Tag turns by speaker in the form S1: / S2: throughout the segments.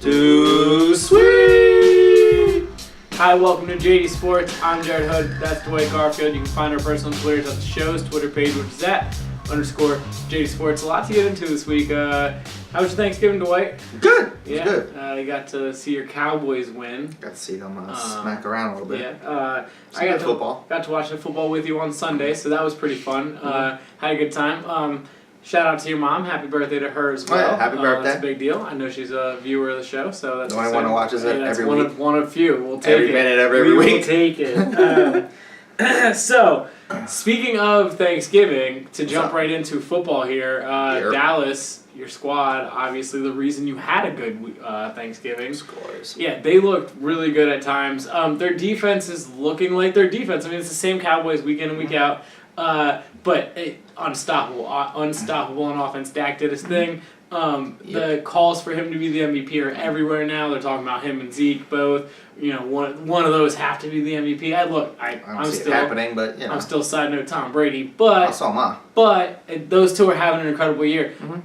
S1: Too sweet!
S2: Hi, welcome to JD Sports. I'm Jared Hood. That's Dwight Garfield. You can find our personal Twitters at the show's Twitter page, which is @_JD Sports. A lot to get into this week. How was your Thanksgiving, Dwight?
S1: Good.
S2: Yeah.
S1: Good.
S2: You got to see your Cowboys win.
S1: Got to see them smack around a little bit.
S2: Yeah.
S1: I got football.
S2: Got to watch the football with you on Sunday, so that was pretty fun. Had a good time. Shout out to your mom. Happy birthday to her as well.
S1: Oh, yeah. Happy birthday.
S2: That's a big deal. I know she's a viewer of the show, so that's
S1: the only one who watches it every week.
S2: One of few. We'll take
S1: every
S2: it.
S1: minute, every
S2: we
S1: week.
S2: We'll take it. So, speaking of Thanksgiving, to jump right into football here, Dallas, your squad, obviously the reason you had a good Thanksgiving.
S1: Scores.
S2: Yeah, they looked really good at times. Their defense is looking like their defense. I mean, it's the same Cowboys week in and week out. But unstoppable on offense. Dak did his thing. The calls for him to be the MVP are everywhere now. They're talking about him and Zeke both. You know, one of those have to be the MVP. I'm
S1: see
S2: still
S1: it happening, but you know.
S2: I'm still side note Tom Brady, but
S1: I saw mine.
S2: But those two are having an incredible year.
S1: Mm-hmm.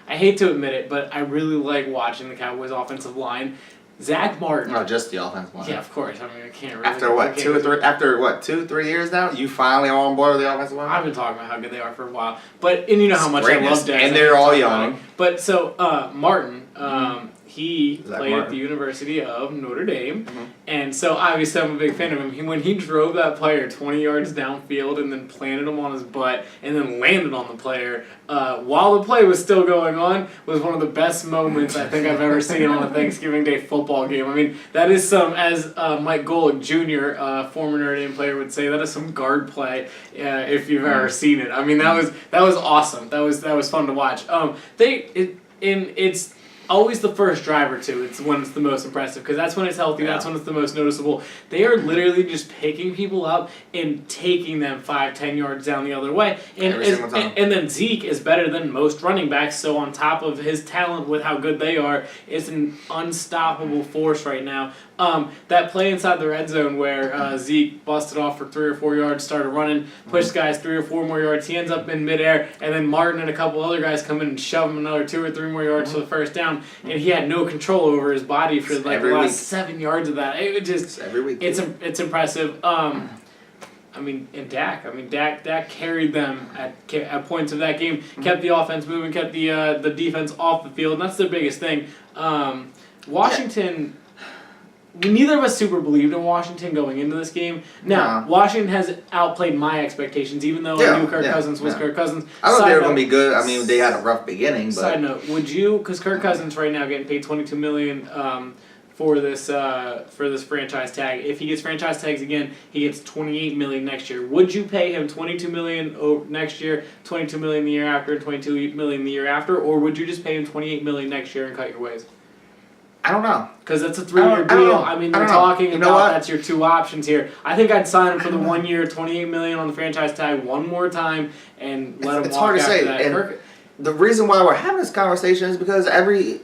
S2: I hate to admit it, but I really like watching the Cowboys' offensive line. Zach Martin.
S1: No, just the offensive line.
S2: Yeah, of course. I mean, I can't really.
S1: After 3 years now, you finally are on board with the offensive line?
S2: I've been talking about how good they are for a while, and you know how much I love Dak.
S1: And they're all young.
S2: But so Martin, he played at the University of Notre Dame, and so obviously I'm a big fan of him. When he drove that player 20 yards downfield and then planted him on his butt and then landed on the player while the play was still going on was one of the best moments I think I've ever seen on a Thanksgiving Day football game. I mean, that is as Mike Golick Jr., former Notre Dame player, would say, that is some guard play if you've ever seen it. I mean, that was awesome. That was fun to watch. It's always the first drive or two. It's when it's the most impressive because that's when it's healthy. Yeah. That's when it's the most noticeable. They are literally just picking people up and taking them 5-10 yards down the other way. And then Zeke is better than most running backs. So on top of his talent with how good they are, it's an unstoppable force right now. That play inside the red zone where Zeke busted off for 3 or 4 yards, started running, pushed guys 3 or 4 more yards. He ends up in midair, and then Martin and a couple other guys come in and shove him another 2 or 3 more yards for the first down. And he had no control over his body for the last 7 yards of that. It just
S1: every week.
S2: It's impressive. Dak carried them at points of that game, kept the offense moving, kept the defense off the field. And that's the biggest thing. Washington. Neither of us super believed in Washington going into this game. Now, Washington has outplayed my expectations, even though I knew Kirk Cousins was Kirk Cousins.
S1: I thought they were going to be good. I mean, they had a rough beginning. But
S2: side note, would you, because Kirk Cousins right now getting paid $22 million for this franchise tag. If he gets franchise tags again, he gets $28 million next year. Would you pay him $22 million next year, $22 million the year after, and $22 million the year after, or would you just pay him $28 million next year and cut your ways?
S1: I don't know.
S2: Because that's a 3-year deal. I mean, you're talking about that's your two options here. I think I'd sign him for the 1 year, $28 million on the franchise tag one more time and let him walk.
S1: It's hard to say.
S2: That.
S1: And the reason why we're having this conversation is because every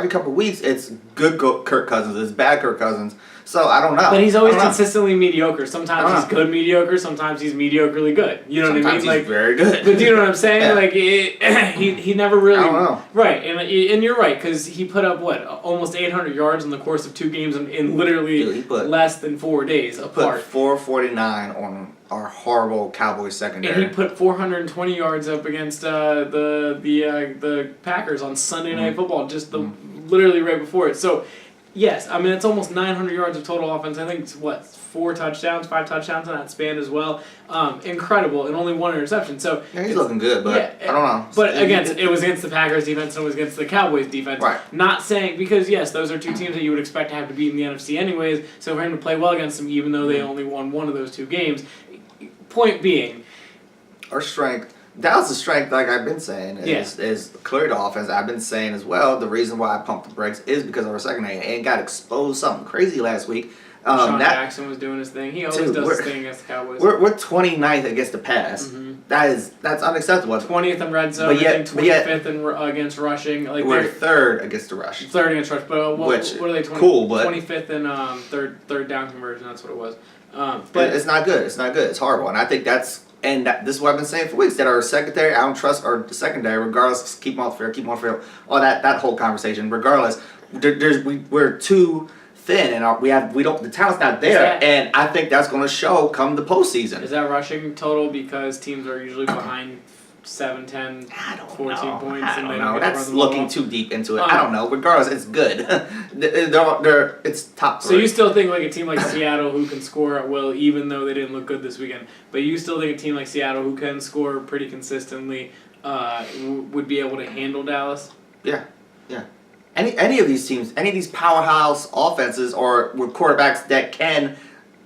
S1: couple of weeks it's good Kirk Cousins, it's bad Kirk Cousins. So I don't know.
S2: But he's always consistently mediocre. Sometimes he's good mediocre. Sometimes he's mediocrely good. You know what I mean?
S1: Sometimes he's very good.
S2: But do you know what I'm saying?
S1: Yeah.
S2: He never really.
S1: I don't know.
S2: Right, and you're right because he put up almost 800 yards in the course of 2 games in literally less than 4 days apart.
S1: Put 449 on our horrible Cowboys secondary.
S2: And he put 420 yards up against the Packers on Sunday Night Football, literally right before it. So. Yes, I mean, it's almost 900 yards of total offense. I think it's, 5 touchdowns in that span as well. Incredible, and only 1 interception. So
S1: he's looking good, but I don't know.
S2: But it was against the Packers defense and it was against the Cowboys defense.
S1: Right.
S2: Not saying, because yes, those are 2 teams that you would expect to have to beat in the NFC anyways, so for him to play well against them, even though they only won 1 of those 2 games. Point being.
S1: Our strength. Dallas' strength, like I've been saying, is clearly the offense. I've been saying as well, the reason why I pumped the brakes is because of our secondary. And got exposed something crazy last week.
S2: Sean Jackson was doing his thing. He always does his thing against the Cowboys.
S1: We're 29th against the pass. That's unacceptable.
S2: 20th in red zone, 25th against rushing.
S1: We're 3rd against the rush.
S2: 3rd against rush, but what are they?
S1: Cool, but
S2: 25th in third down conversion. That's what it was.
S1: But it's not good. It's not good. It's horrible, and I think that's And this is what I've been saying for weeks, that our secondary, I don't trust our secondary, regardless, keep them off the field, all that whole conversation, regardless, we're too thin, and the talent's not there, and I think that's going to show come the postseason.
S2: Is that rushing total because teams are usually behind 7, 10, 14 points?
S1: I don't know. That's looking too deep into it. I don't know. Regardless, it's good. It's top 3.
S2: So you still think like a team like Seattle who can score at will, even though they didn't look good this weekend, but you still think a team like Seattle who can score pretty consistently would be able to handle Dallas?
S1: Yeah. Any of these teams, any of these powerhouse offenses or with quarterbacks that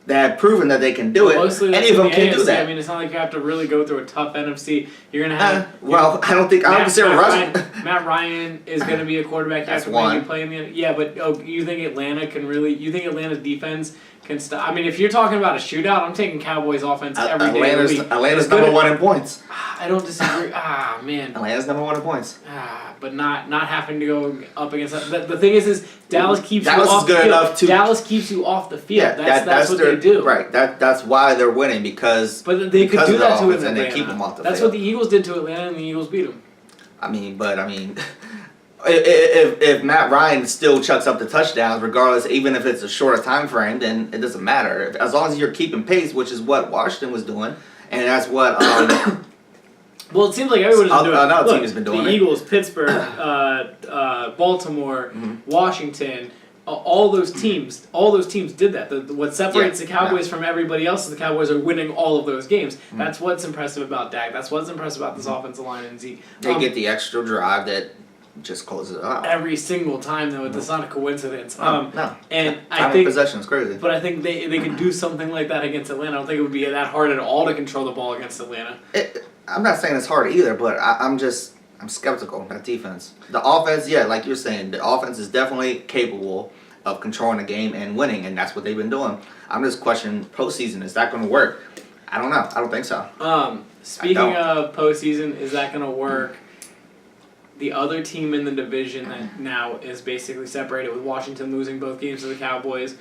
S1: have proven that they can do it. Any of them can do that.
S2: I mean, it's not like you have to really go through a tough NFC. You're gonna have.
S1: I don't consider Russell.
S2: Matt Ryan is gonna be a quarterback.
S1: That's
S2: after
S1: one.
S2: Maybe playing the. Yeah, but you think Atlanta can really? You think Atlanta's defense can stop? I mean, if you're talking about a shootout, I'm taking Cowboys offense every day of the week.
S1: Atlanta's number 1 in points.
S2: I don't disagree. Man.
S1: Atlanta's number 1 in points.
S2: But not having to go up against that. The thing is Dallas keeps
S1: Dallas
S2: you off
S1: is good
S2: the field.
S1: enough to.
S2: Dallas keeps you off the field.
S1: Yeah,
S2: that's what they do.
S1: Right. That's why they're winning because.
S2: But they could do that to Atlanta.
S1: And they keep them off the field.
S2: That's what the Eagles did to Atlanta, and the Eagles beat them.
S1: If Matt Ryan still chucks up the touchdowns, regardless, even if it's a shorter time frame, then it doesn't matter. As long as you're keeping pace, which is what Washington was doing, and that's what.
S2: Well, it seems like everybody's been doing it.
S1: Another team has been doing
S2: the
S1: it.
S2: Eagles, Pittsburgh, Baltimore, Washington, all those teams did that. What separates the Cowboys from everybody else is the Cowboys are winning all of those games. That's what's impressive about Dak. That's what's impressive about this offensive line and Zeke.
S1: They get the extra drive that just closes it out.
S2: Every single time, though, it's not a coincidence.
S1: No.
S2: And
S1: I think possession is crazy.
S2: But I think they could do something like that against Atlanta. I don't think it would be that hard at all to control the ball against Atlanta.
S1: I'm not saying it's hard either, but I'm skeptical of that defense. The offense, like you're saying, the offense is definitely capable of controlling the game and winning, and that's what they've been doing. I'm just questioning postseason. Is that going to work? I don't know. I don't think so.
S2: Speaking of postseason, is that going to work? The other team in the division that now is basically separated with Washington losing both games to the Cowboys,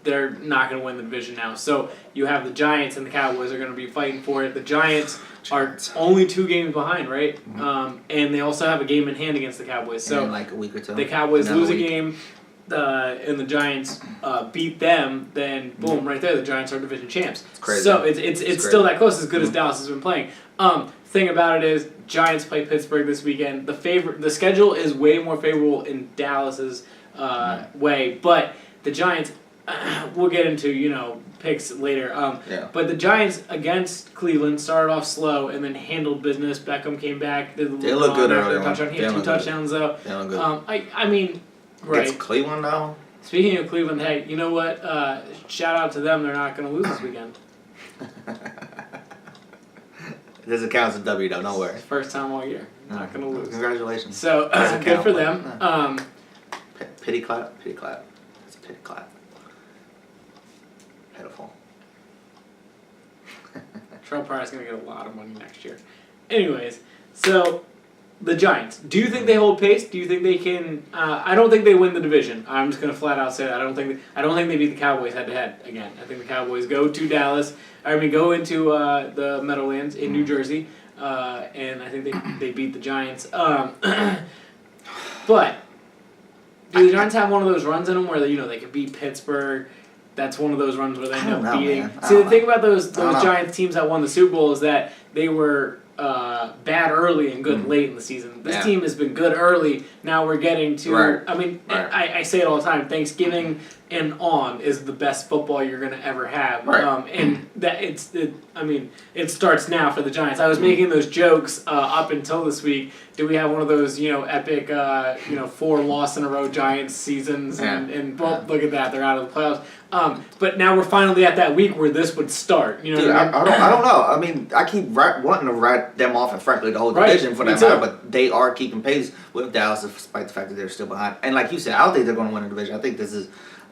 S2: they're not going to win the division now. So you have the Giants and the Cowboys are going to be fighting for it. The Giants are only 2 games behind, right? And they also have a game in hand against the Cowboys. So
S1: in like a week or two.
S2: The Cowboys lose a game, and the Giants beat them. Then boom, right there, the Giants are division champs.
S1: It's crazy.
S2: So it's still that close, as good as Dallas has been playing. Thing about it is, Giants play Pittsburgh this weekend. The schedule is way more favorable in Dallas's way, but the Giants. We'll get into picks later. But the Giants against Cleveland started off slow and then handled business. Beckham came back. They
S1: look good early on.
S2: He had 2 touchdowns though.
S1: They look good.
S2: I mean, right.
S1: Against Cleveland though.
S2: Speaking of Cleveland, hey, you know what? Shout out to them. They're not going to lose this weekend.
S1: It doesn't count as a W though. Don't worry.
S2: First time all year. Not going to lose.
S1: Congratulations.
S2: So good for them.
S1: Pity clap. It's a pity clap. Pitiful.
S2: Terrell Pryor's going to get a lot of money next year. Anyways, so the Giants. Do you think they hold pace? Do you think they can? I don't think they win the division. I'm just going to flat out say that. I don't think they beat the Cowboys head to head again. I think the Cowboys go to Dallas. Go into the Meadowlands in New Jersey, and I think they beat the Giants. But do the Giants have one of those runs in them where they could beat Pittsburgh? That's one of those runs where they end up beating. See, the thing about those Giants teams that won the Super Bowl is that they were bad early and good late in the season. This team has been good early. Now we're getting to. Right. I say it all the time. Thanksgiving and on is the best football you're going to ever have.
S1: Right.
S2: And that it starts now for the Giants. I was making those jokes up until this week. Do we have one of those epic 4 loss in a row Giants seasons? And look at that, they're out of the playoffs. But now we're finally at that week where this would start. You know
S1: Dude,
S2: what I mean?
S1: I don't know. I mean, I keep wanting to write them off, and frankly, the whole division for that matter. But they are keeping pace with Dallas, despite the fact that they're still behind. And like you said, I don't think they're going to win the division. I think this is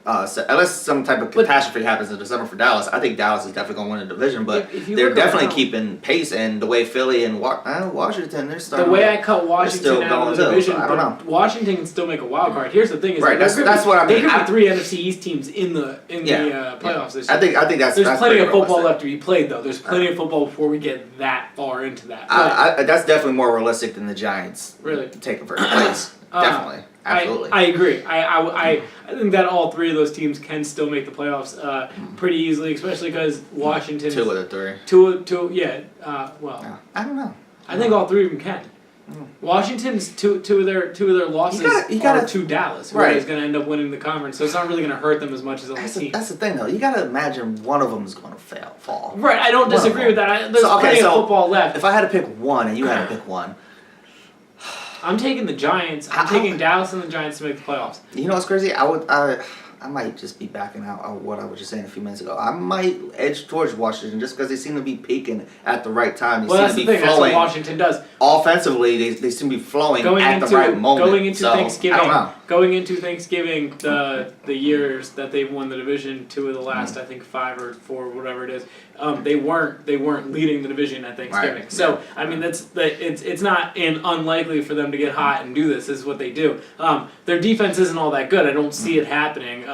S1: So unless some type of catastrophe happens in December for Dallas, I think Dallas is definitely going to win the division. But they're definitely keeping pace, and the way Philly and Washington, they're starting.
S2: The way I cut Washington out of the division,
S1: I don't know.
S2: Washington can still make a wild card. Here's the thing: is
S1: right. That's what I mean.
S2: There could be 3 NFC East teams in the playoffs this year.
S1: I think that's.
S2: There's plenty of football left to be played, though. There's plenty of football before we get that far into that.
S1: That's definitely more realistic than the Giants.
S2: Really
S1: taking first place. Definitely. Absolutely.
S2: I agree. I think that all 3 of those teams can still make the playoffs pretty easily, especially because Washington.
S1: 2 of the 3.
S2: Well.
S1: I don't know.
S2: I think all 3 of them can. Washington's two of their losses are to Dallas, where is going to end up winning the conference. So it's not really going to hurt them as much as other teams.
S1: That's the thing, though. You got to imagine one of them is going to fall.
S2: Right. I don't disagree with that. There's plenty of football left.
S1: If I had to pick one, and you had to pick one.
S2: I'm taking the Giants. I'm taking Dallas and the Giants to make the playoffs.
S1: You know what's crazy? I might just be backing out of what I was just saying a few minutes ago. I might edge towards Washington just because they seem to be peaking at the right time.
S2: That's the thing. That's what Washington does.
S1: Offensively, they seem to be flowing at the right moment.
S2: Going into Thanksgiving,
S1: I don't know.
S2: Going into Thanksgiving, the years that they've won the division, 2 of the last, I think 5 or 4, whatever it is, they weren't leading the division at Thanksgiving.
S1: Right.
S2: So I mean, it's not unlikely for them to get hot and do this. This is what they do. Their defense isn't all that good. I don't see it happening.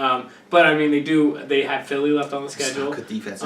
S2: But I mean, they have Philly left on the schedule.
S1: Good defense.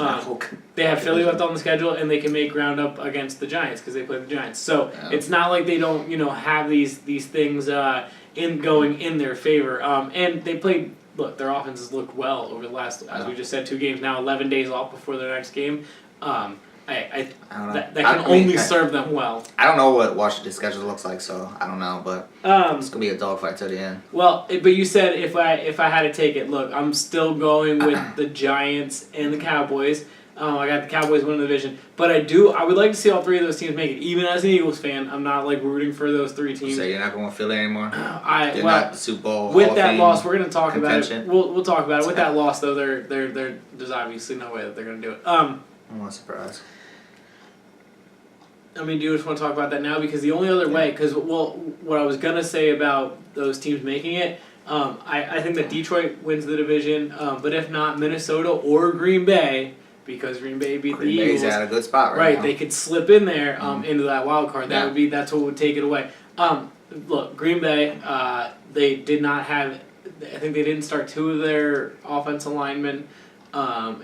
S2: They have Philly left on the schedule, and they can make ground up against the Giants because they play the Giants. So it's not like they don't have these things in their favor. And they played. Look, their offenses looked well over the last, as we just said, 2 games. Now 11 days off before their next game. That can only serve them well.
S1: I don't know what Washington's schedule looks like, so I don't know, but it's gonna be a dogfight to the end.
S2: Well, but you said if I had to take it, look, I'm still going with the Giants and the Cowboys. I got the Cowboys winning the division, but I would like to see all 3 of those teams make it. Even as an Eagles fan, I'm not rooting for those 3 teams.
S1: So you're not going to Philly anymore?
S2: They're
S1: not the Super Bowl.
S2: With that loss, we're going to talk
S1: contention.
S2: about it. We'll talk about it. With that loss, though, there's obviously no way that they're going to do it.
S1: I'm not surprised.
S2: I mean, do you just want to talk about that now? Because the only other way, what I was going to say about those teams making it, I think that Detroit wins the division, but if not, Minnesota or Green Bay, because Green Bay beat the Eagles.
S1: Green Bay's at a good spot right now.
S2: They could slip in there into that wild card. That's what would take it away. Look, Green Bay, they did not have. I think they didn't start 2 of their offensive linemen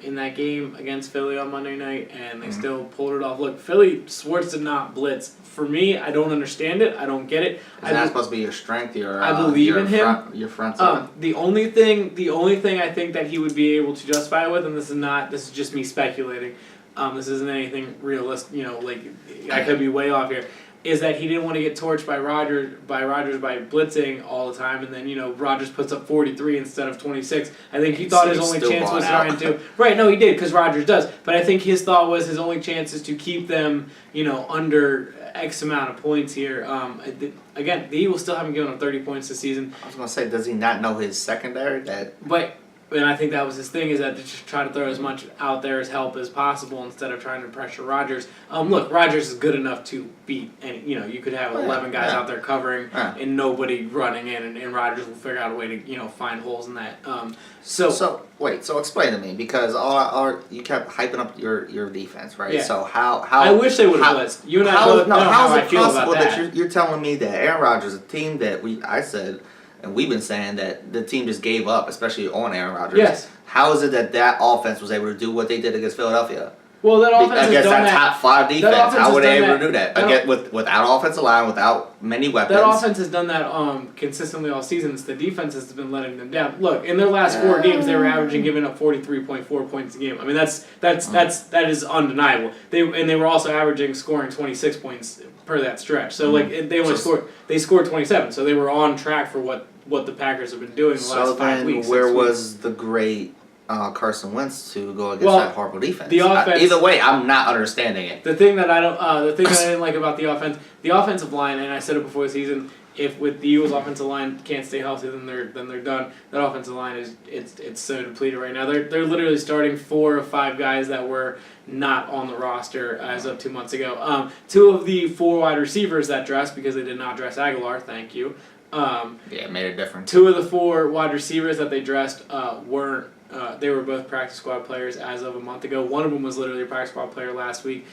S2: in that game against Philly on Monday night, and they still pulled it off. Look, Schwartz did not blitz. For me, I don't understand it. I don't get it.
S1: Is that supposed to be your strength?
S2: I believe in him.
S1: Your front side.
S2: The only thing I think that he would be able to justify it with, and this is just me speculating. This isn't anything realistic. I could be way off here. Is that he didn't want to get torched by Rodgers by blitzing all the time, and then Rodgers puts up 43 instead of 26. I think he thought his only chance was trying to. Right, no, he did because Rodgers does, but I think his thought was his only chance is to keep them under X amount of points here. Again, the Eagles still haven't given him 30 points this season.
S1: I was gonna say, does he not know his secondary?
S2: And I think that was his thing, is that to just try to throw as much out there as help as possible instead of trying to pressure Rodgers. Look, Rodgers is good enough to beat, and you could have 11 guys out there covering and nobody running in, and Rodgers will figure out a way to find holes in that.
S1: So explain to me, because you kept hyping up your defense, right?
S2: Yeah.
S1: So how
S2: I wish they would have blitzed. You and I both know how I feel about that.
S1: You're telling me that Aaron Rodgers, a team that I said. And we've been saying that the team just gave up, especially on Aaron Rodgers.
S2: Yes.
S1: How is it that offense was able to do what they did against Philadelphia?
S2: Well, that offense
S1: against
S2: has done
S1: that top 5 defense, how were they able to do that? Again, without offensive line, without many weapons.
S2: That offense has done that consistently all season. It's the defense has been letting them down. Look, in their last 4 games, they were averaging giving up 43.4 points a game. I mean, that is undeniable. They were also averaging scoring 26 points per that stretch. So they scored 27. So they were on track for what the Packers have been doing the last 5 weeks.
S1: So then, where was the great Carson Wentz to go against that horrible defense?
S2: The offense.
S1: Either way, I'm not understanding it.
S2: The thing that I didn't like about the offensive line, and I said it before the season, if with the Eagles' offensive line can't stay healthy, then they're done. That offensive line it's so depleted right now. They're literally starting 4 of 5 guys that were not on the roster as of 2 months ago. 2 of the 4 wide receivers that dressed, because they did not dress Aguilar, thank you.
S1: It made a difference.
S2: 2 of the 4 wide receivers that they dressed weren't. They were both practice squad players as of a month ago. One of them was literally a practice squad player last week.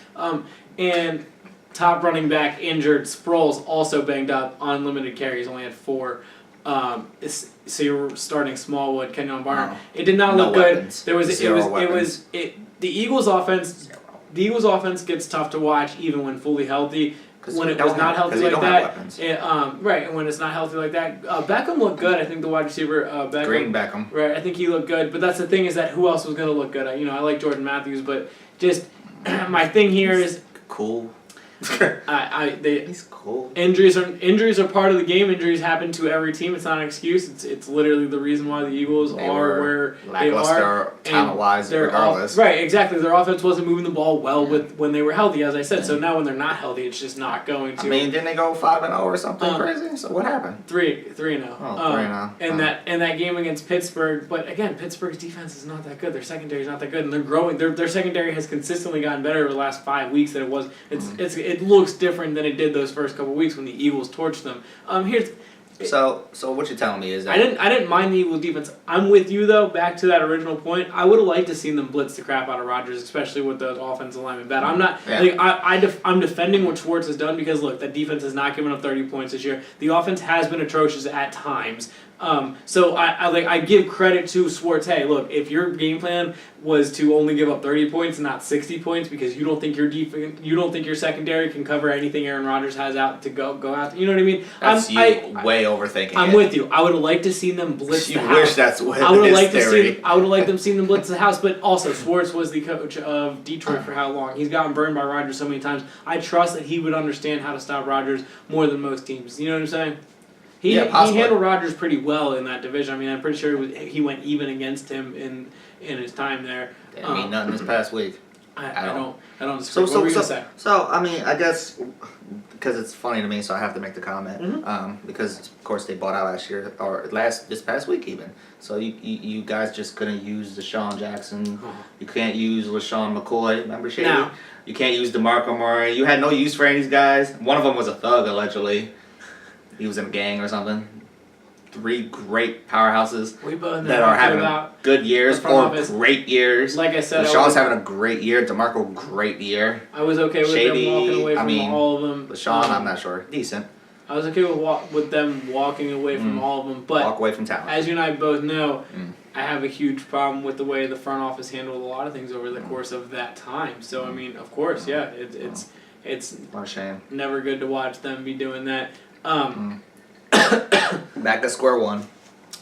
S2: And top running back injured. Sproles also banged up on limited carries. Only had 4. So you were starting Smallwood, Kenyon Barner. It did not look
S1: weapons.
S2: good. The Eagles' offense.
S1: Zero.
S2: The Eagles' offense gets tough to watch even when fully healthy. When it was not healthy like that, right? And when it's not healthy like that, Beckham looked good. I think the wide receiver Beckham,
S1: Green Beckham,
S2: right? I think he looked good. But that's the thing is that who else was going to look good? I like Jordan Matthews, but just my thing here is
S1: cool. He's cool.
S2: Injuries are part of the game. Injuries happen to every team. It's not an excuse. It's literally the reason why the Eagles are where they are.
S1: Talent-wise, regardless.
S2: Right, exactly. Their offense wasn't moving the ball well when they were healthy, as I said. So now when they're not healthy, it's just not going to.
S1: Didn't they go 5-0 or something crazy? So what happened?
S2: 3-0.
S1: 3-0.
S2: And that game against Pittsburgh, but again, Pittsburgh's defense is not that good. Their secondary is not that good, and they're growing. Their secondary has consistently gotten better over the last 5 weeks than it was. It looks different than it did those first couple weeks when the Eagles torched them.
S1: So what you're telling me is that
S2: I didn't mind the Eagles defense. I'm with you though. Back to that original point, I would have liked to seen them blitz the crap out of Rodgers, especially with the offensive lineman bad. I'm not I'm defending what Schwartz has done because look, that defense has not given up 30 points this year. The offense has been atrocious at times. So I give credit to Schwartz. Hey, look, if your game plan was to only give up 30 points and not 60 points because you don't think your secondary can cover anything Aaron Rodgers has out to go out. You know what I mean?
S1: That's way overthinking.
S2: I'm with you. I would have liked to seen them blitz the house.
S1: You wish that's what
S2: I would have liked to see them blitz the house. But also, Schwartz was the coach of Detroit for how long? He's gotten burned by Rodgers so many times. I trust that he would understand how to stop Rodgers more than most teams. You know what I'm saying? He handled Rodgers pretty well in that division. I'm pretty sure he went even against him in his time there.
S1: Didn't mean nothing this past week.
S2: I don't disagree. What were you gonna say?
S1: So I guess because it's funny to me, so I have to make the comment.
S2: Mm-hmm.
S1: Because of course they bought out last year or this past week even. So you guys just couldn't use Deshaun Jackson. You can't use LaShawn McCoy. Remember Shady?
S2: No.
S1: You can't use DeMarco Murray. You had no use for any of these guys. One of them was a thug allegedly. He was in a gang or something. 3 great powerhouses that are having good years or great years.
S2: Like I said,
S1: LaShawn's having a great year. DeMarco, great year.
S2: I was okay with
S1: Shady,
S2: them walking away from all of them.
S1: LaShawn, I'm not sure. Decent.
S2: I was okay with them walking away from all of them. But
S1: walk away from talent.
S2: As you and I both know, I have a huge problem with the way the front office handled a lot of things over the course of that time. So, of course, yeah, it's
S1: what a shame.
S2: Never good to watch them be doing that.
S1: Back to square one.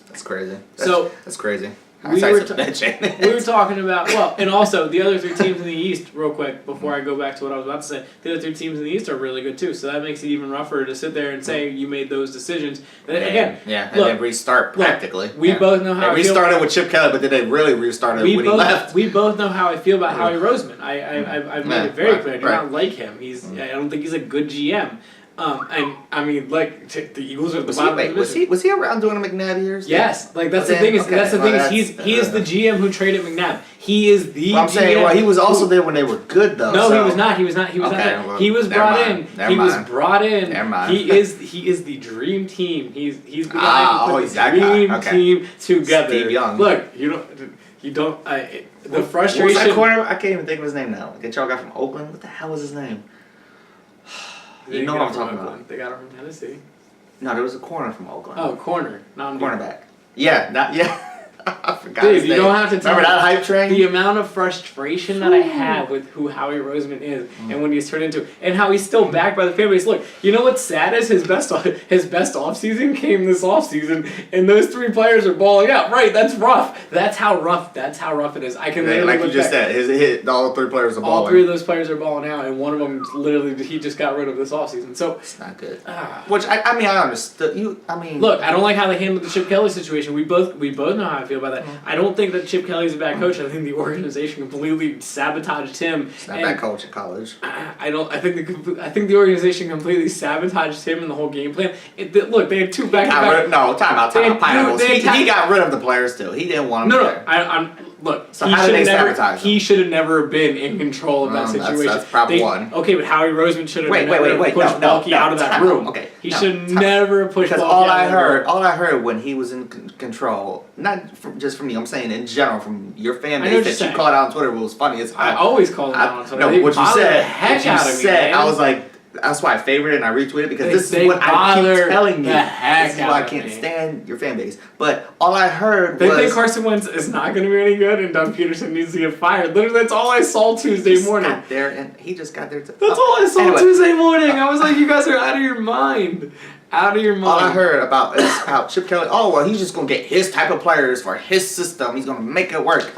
S1: That's crazy. That's crazy.
S2: We were talking about, and also the other 3 teams in the East, real quick, before I go back to what I was about to say, the other 3 teams in the East are really good too, so that makes it even rougher to sit there and say you made those decisions. Again,
S1: and then restart practically.
S2: We both know how
S1: they restarted with Chip Kelly, but did they really restart when he left?
S2: We both know how I feel about Howie Roseman. I've made it very clear. I do not like him. I don't think he's a good GM. The Eagles are at the bottom of the division.
S1: Was he around doing the McNabb years?
S2: Yes, that's the thing. He is the GM who traded McNabb. He is the.
S1: I'm saying, he was also there when they were good, though.
S2: No, he was not. He was not. He was brought in.
S1: Never mind.
S2: He is the dream team. He's the guy who put the dream team together.
S1: Steve Young.
S2: Look, you don't. The frustration.
S1: What was that corner? I can't even think of his name now. The y'all got from Oakland. What the hell was his name? You know what I'm talking about.
S2: They got him from Tennessee.
S1: No, there was a corner from Oakland.
S2: Oh, corner.
S1: Cornerback. Yeah. I forgot
S2: Dude,
S1: his name.
S2: You don't have to tell
S1: me. Remember that hype train?
S2: The amount of frustration that I have with who Howie Roseman is and when he's turned into, and how he's still backed by the fan base. Look, you know what's sad is his best offseason came this offseason, and those 3 players are balling out. Right, that's rough. That's how rough it is. I can literally
S1: like you just said, all 3 players are balling.
S2: All 3 of those players are balling out, and one of them literally he just got rid of this offseason. So
S1: it's not good. Which I understood you.
S2: Look, I don't like how they handled the Chip Kelly situation. We both know how I feel about that. I don't think that Chip Kelly's a bad coach. I think the organization completely sabotaged him.
S1: He's not a bad coach in college.
S2: I think the organization completely sabotaged him and the whole game plan. Look, they had 2 back-to-back.
S1: Time out. Pineapples. He got rid of the players too. He didn't want them there.
S2: Look,
S1: so how did they sabotage him?
S2: He should have never been in control of that situation.
S1: That's problem one.
S2: Okay, but Howie Roseman should have never pushed Balky out of that room.
S1: Okay,
S2: he should never push Balky
S1: out of that room. All I heard when he was in control, not just from me, I'm saying in general, from your fan base that you called out on Twitter, was funny as hell.
S2: I always call him out on Twitter.
S1: No, what you said,
S2: man.
S1: I was like, that's why I favorited and I retweeted because this is what I keep telling you. This is why I can't stand your fan base. But all I heard was...
S2: They think Carson Wentz is not going to be any good and Doug Peterson needs to get fired. Literally, that's all I saw Tuesday morning.
S1: Got there and he just got there.
S2: That's all I saw Tuesday morning. I was like, you guys are out of your mind. Out of your mind.
S1: All I heard about is how Chip Kelly, he's just going to get his type of players for his system. He's going to make it work.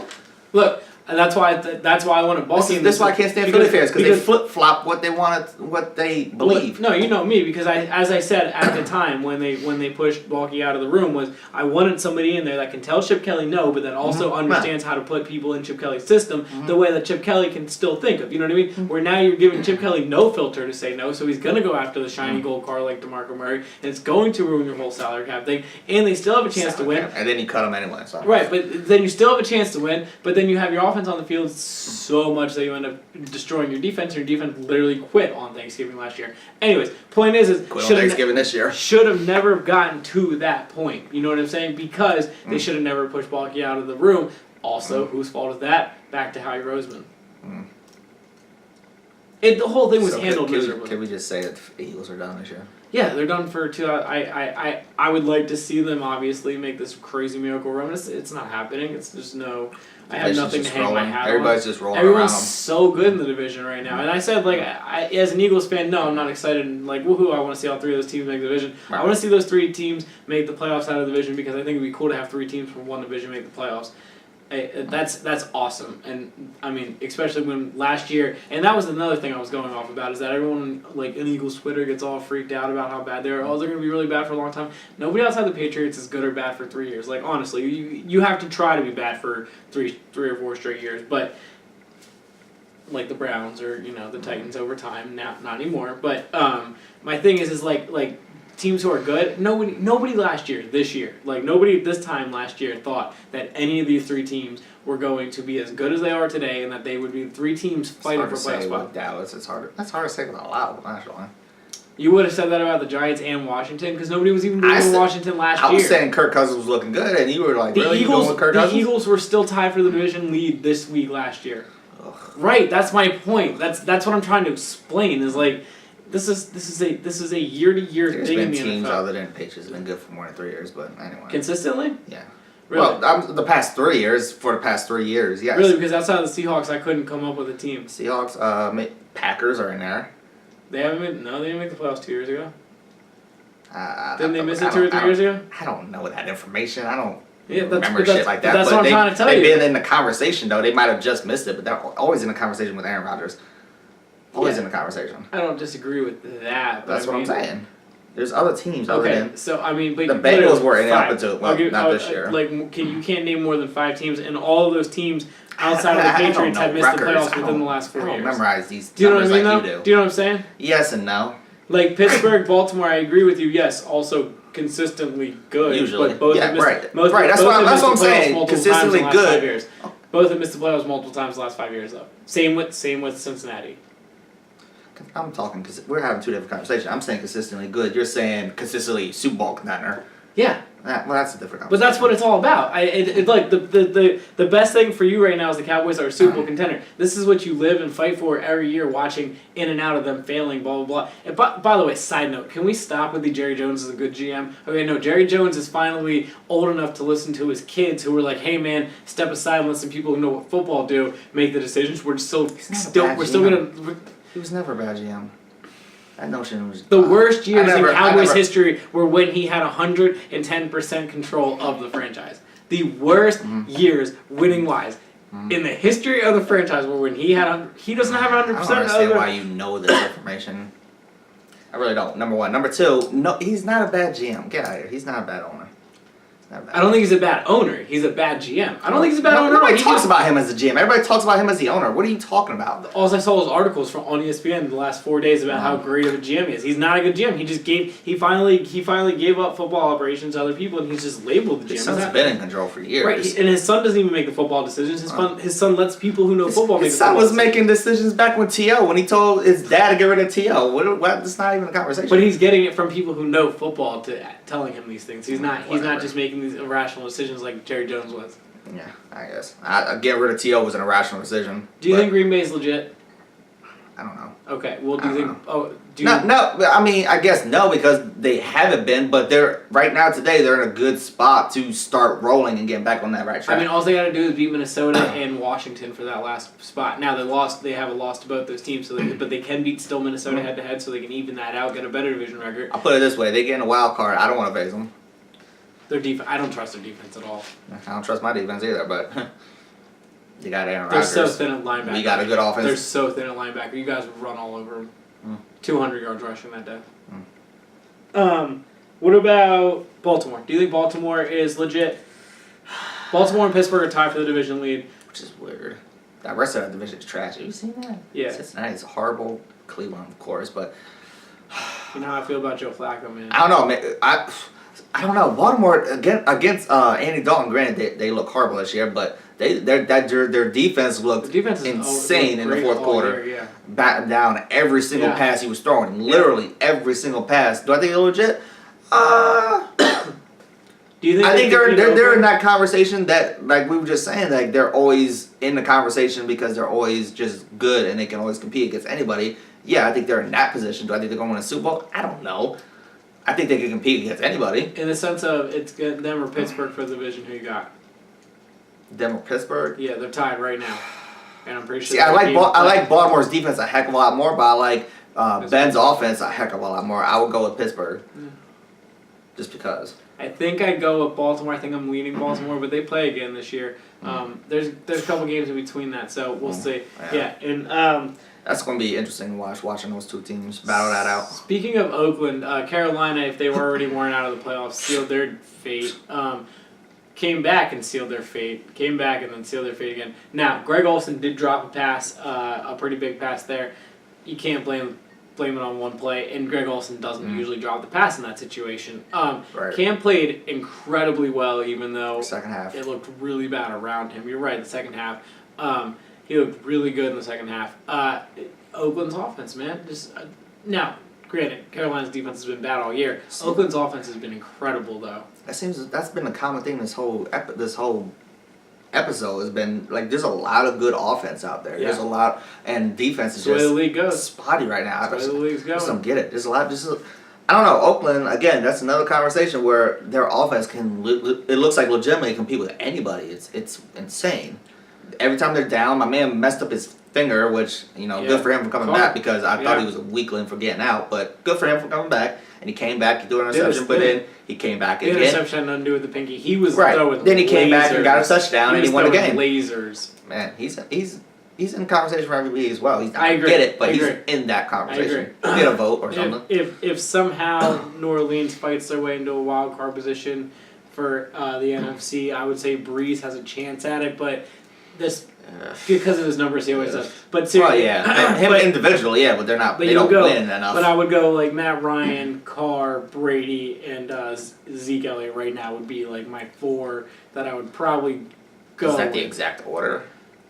S2: Look... And that's why I want to Balky.
S1: That's why I can't stand Philly fans because they flip flop what they want, what they believe.
S2: No, you know me because as I said at the time when they pushed Balky out of the room was I wanted somebody in there that can tell Chip Kelly no, but then also understands how to put people in Chip Kelly's system the way that Chip Kelly can still think of. You know what I mean? Where now you're giving Chip Kelly no filter to say no, so he's gonna go after the shiny gold car like Demarco Murray, and it's going to ruin your whole salary cap thing. And they still have a chance to win.
S1: And then you cut him anyway. So.
S2: Right, but then you still have a chance to win. But then you have your offense on the field so much that you end up destroying your defense, and your defense literally quit on Thanksgiving last year. Anyways, point is
S1: quit on Thanksgiving this year.
S2: Should have never gotten to that point. You know what I'm saying? Because they should have never pushed Balky out of the room. Also, whose fault is that? Back to Howie Roseman. The whole thing was handled miserably.
S1: Can we just say that the Eagles are done this year?
S2: Yeah, they're done for two. I would like to see them obviously make this crazy miracle run. It's not happening. It's just no. I have nothing to hang my hat on.
S1: Everybody's just rolling
S2: Everyone's
S1: around them.
S2: So good in the division right now. And I said, like, as an Eagles fan, no, I'm not excited. Like, woohoo, I want to see all three of those teams make the division. Right. I want to see those three teams make the playoffs out of the division because I think it would be cool to have three teams from one division make the playoffs. That's awesome. And, I mean, especially when last year, and that was another thing I was going off about, is that everyone, like, in Eagles Twitter gets all freaked out about how bad they are. Oh, they're going to be really bad for a long time. Nobody outside the Patriots is good or bad for 3 years. Like, honestly, you have to try to be bad for three or four straight years. But, like the Browns or, the Titans over time, not anymore. But my thing is like teams who are good, nobody last year, this year, like nobody this time last year thought that any of these three teams were going to be as good as they are today and that they would be three teams fighting for playoff spot.
S1: Dallas, that's hard to say with a lot, actually.
S2: You would have said that about the Giants and Washington because nobody was even doing Washington last year.
S1: I was saying Kirk Cousins was looking good and you were like, really? You going with Kirk Cousins?
S2: The Eagles were still tied for the division lead this week last year. Ugh. Right, that's my point. That's what I'm trying to explain is like, This is a year-to-year thing in the NFL. There's been teams
S1: other than Patriots have been good for more than 3 years, but anyway.
S2: Consistently?
S1: Yeah.
S2: Really?
S1: Well, the past 3 years, yes.
S2: Really, because outside of the Seahawks, I couldn't come up with a team.
S1: Seahawks, Packers are in there.
S2: They didn't make the playoffs 2 years ago. Didn't they miss it 2 or 3 years ago?
S1: I don't know that information. I don't
S2: remember
S1: shit like that.
S2: That's what I'm trying to tell you.
S1: They've been in the conversation, though. They might have just missed it, but they're always in the conversation with Aaron Rodgers. Always in the conversation.
S2: I don't disagree with that.
S1: That's what I'm saying. There's other teams other than...
S2: So, I mean... But
S1: the Bengals were in it up until... Well, not this year.
S2: Like, you can't name more than 5 teams, and all of those teams outside of the Patriots have missed the playoffs within the last 4 years.
S1: I don't memorize these
S2: numbers. Do you know what I mean,
S1: like you do.
S2: Do you know what I'm saying?
S1: Yes and no.
S2: Like, Pittsburgh, Baltimore, I agree with you, yes, also consistently good.
S1: Usually.
S2: But both have missed,
S1: right. That's what I'm saying. Consistently good.
S2: Both have missed the playoffs multiple times the last 5 years, though. Same with Cincinnati.
S1: I'm talking because we're having 2 different conversations. I'm saying consistently good. You're saying consistently Super Bowl contender.
S2: Yeah.
S1: Well, that's a different conversation.
S2: But that's what it's all about. Like the best thing for you right now is the Cowboys are a Super Bowl contender. This is what you live and fight for every year, watching in and out of them failing, blah, blah, blah. And by the way, side note, can we stop with the Jerry Jones is a good GM? Okay, no, Jerry Jones is finally old enough to listen to his kids who were like, hey man, step aside and let some people who know what football do make the decisions. We're still gonna...
S1: He was never a bad GM. That notion was...
S2: The worst years in Cowboys history were when he had 110% control of the franchise. The worst years, winning-wise, in the history of the franchise were when he doesn't have 100%.
S1: I don't understand why you know this information. I really don't. Number one. Number two, no, he's not a bad GM. Get out of here. He's not a bad owner.
S2: I don't think he's a bad owner. He's a bad GM. I don't think he's a bad owner.
S1: Nobody talks about him as a GM. Everybody talks about him as the owner. What are you talking about?
S2: All I saw was articles on ESPN the last 4 days about how great of a GM he is. He's not a good GM. He finally gave up football operations to other people, and he's just labeled the GM.
S1: His son's been in control for years.
S2: Right, and his son doesn't even make the football decisions. His son lets people who know football make the football
S1: decisions. His son was making decisions back when T.O. when he told his dad to get rid of T.O. What? That's not even a conversation.
S2: But he's getting it from people who know football to telling him these things. He's not just making these irrational decisions like Jerry Jones was.
S1: Yeah, I guess. Getting rid of T.O. was an irrational decision.
S2: Do you think Green Bay's legit?
S1: I don't know.
S2: Okay, well, do you think... Oh,
S1: no, I mean, I guess no, because they haven't been, but right now today, they're in a good spot to start rolling and getting back on that right track.
S2: I mean, all they got to do is beat Minnesota and Washington for that last spot. Now, they haven't lost to both those teams, but they can beat still Minnesota head-to-head, so they can even that out, get a better division record.
S1: I'll put it this way, they get in a wild card, I don't want to face them.
S2: Their defense, I don't trust their defense at all.
S1: I don't trust my defense either, but you got Aaron
S2: They're
S1: Rodgers.
S2: so thin at linebacker.
S1: We got a good offense.
S2: They're so thin at linebacker. You guys would run all over them. 200 yards rushing that day. What about Baltimore? Do you think Baltimore is legit? Baltimore and Pittsburgh are tied for the division lead.
S1: Which is weird. That rest of that division is trash. Have you seen that?
S2: Yeah.
S1: Cincinnati's horrible. Cleveland, of course, but...
S2: You know how I feel about Joe Flacco, man.
S1: I don't know, man. I don't know. Baltimore against Andy Dalton. Granted, they look horrible this year, but their defense looked insane in the fourth quarter.
S2: Year, yeah.
S1: Batting down every single pass he was throwing. Literally every single pass. Do I think they're legit?
S2: Do you think
S1: I think they're in that conversation that, like we were just saying, like they're always in the conversation because they're always just good and they can always compete against anybody. Yeah, I think they're in that position. Do I think they're going to win a Super Bowl? I don't know. I think they can compete against anybody.
S2: In the sense of it's them or Pittsburgh for the division. Who you got?
S1: Them or Pittsburgh?
S2: Yeah, they're tied right now, and I'm pretty sure.
S1: See, I like Baltimore's defense a heck of a lot more, but I like Ben's offense a heck of a lot more. I would go with Pittsburgh, just because.
S2: I think I'd go with Baltimore. I think I'm leaning Baltimore, but they play again this year. There's a couple games in between that, so we'll see. Yeah, and
S1: that's going to be interesting to watching those two teams battle that out.
S2: Speaking of Oakland, Carolina, if they weren't out of the playoffs, sealed their fate. Came back and sealed their fate. Came back and then sealed their fate again. Now, Greg Olsen did drop a pass, a pretty big pass there. You can't blame it on one play, and Greg Olsen doesn't usually drop the pass in that situation. Cam played incredibly well, even though
S1: second half
S2: it looked really bad around him. You're right, the second half. He looked really good in the second half. Oakland's offense, man. Now, granted, Carolina's defense has been bad all year. Oakland's offense has been incredible, though.
S1: That's been a common thing this whole episode has been like there's a lot of good offense out there. Yeah. There's a lot, and defense is just
S2: the way the league goes.
S1: Spotty right now.
S2: That's the way the league's going.
S1: I just don't get it. There's a lot. I don't know. Oakland again. That's another conversation where their offense can. It looks like legitimately compete with anybody. It's insane. Every time they're down, my man messed up his finger, which good for him for coming back because I thought he was a weakling for getting out, but good for him for coming back. And he came back, he threw an interception, but then he came back again.
S2: The interception had nothing to do with the pinky. He was
S1: throwing Then he came back and got a touchdown, and he won the game.
S2: Lasers.
S1: Man, he's in conversation for MVP as well.
S2: I agree.
S1: Get it, but he's in that conversation. He'll get a vote or something.
S2: If somehow New Orleans fights their way into a wild card position for the NFC, I would say Breeze has a chance at it, but because of his numbers, he always does. But seriously,
S1: him individually, but they're not. They don't win enough.
S2: But I would go like Matt Ryan, Carr, Brady, and Zeke Elliott right now would be like my four that I would probably go.
S1: Is that the exact order?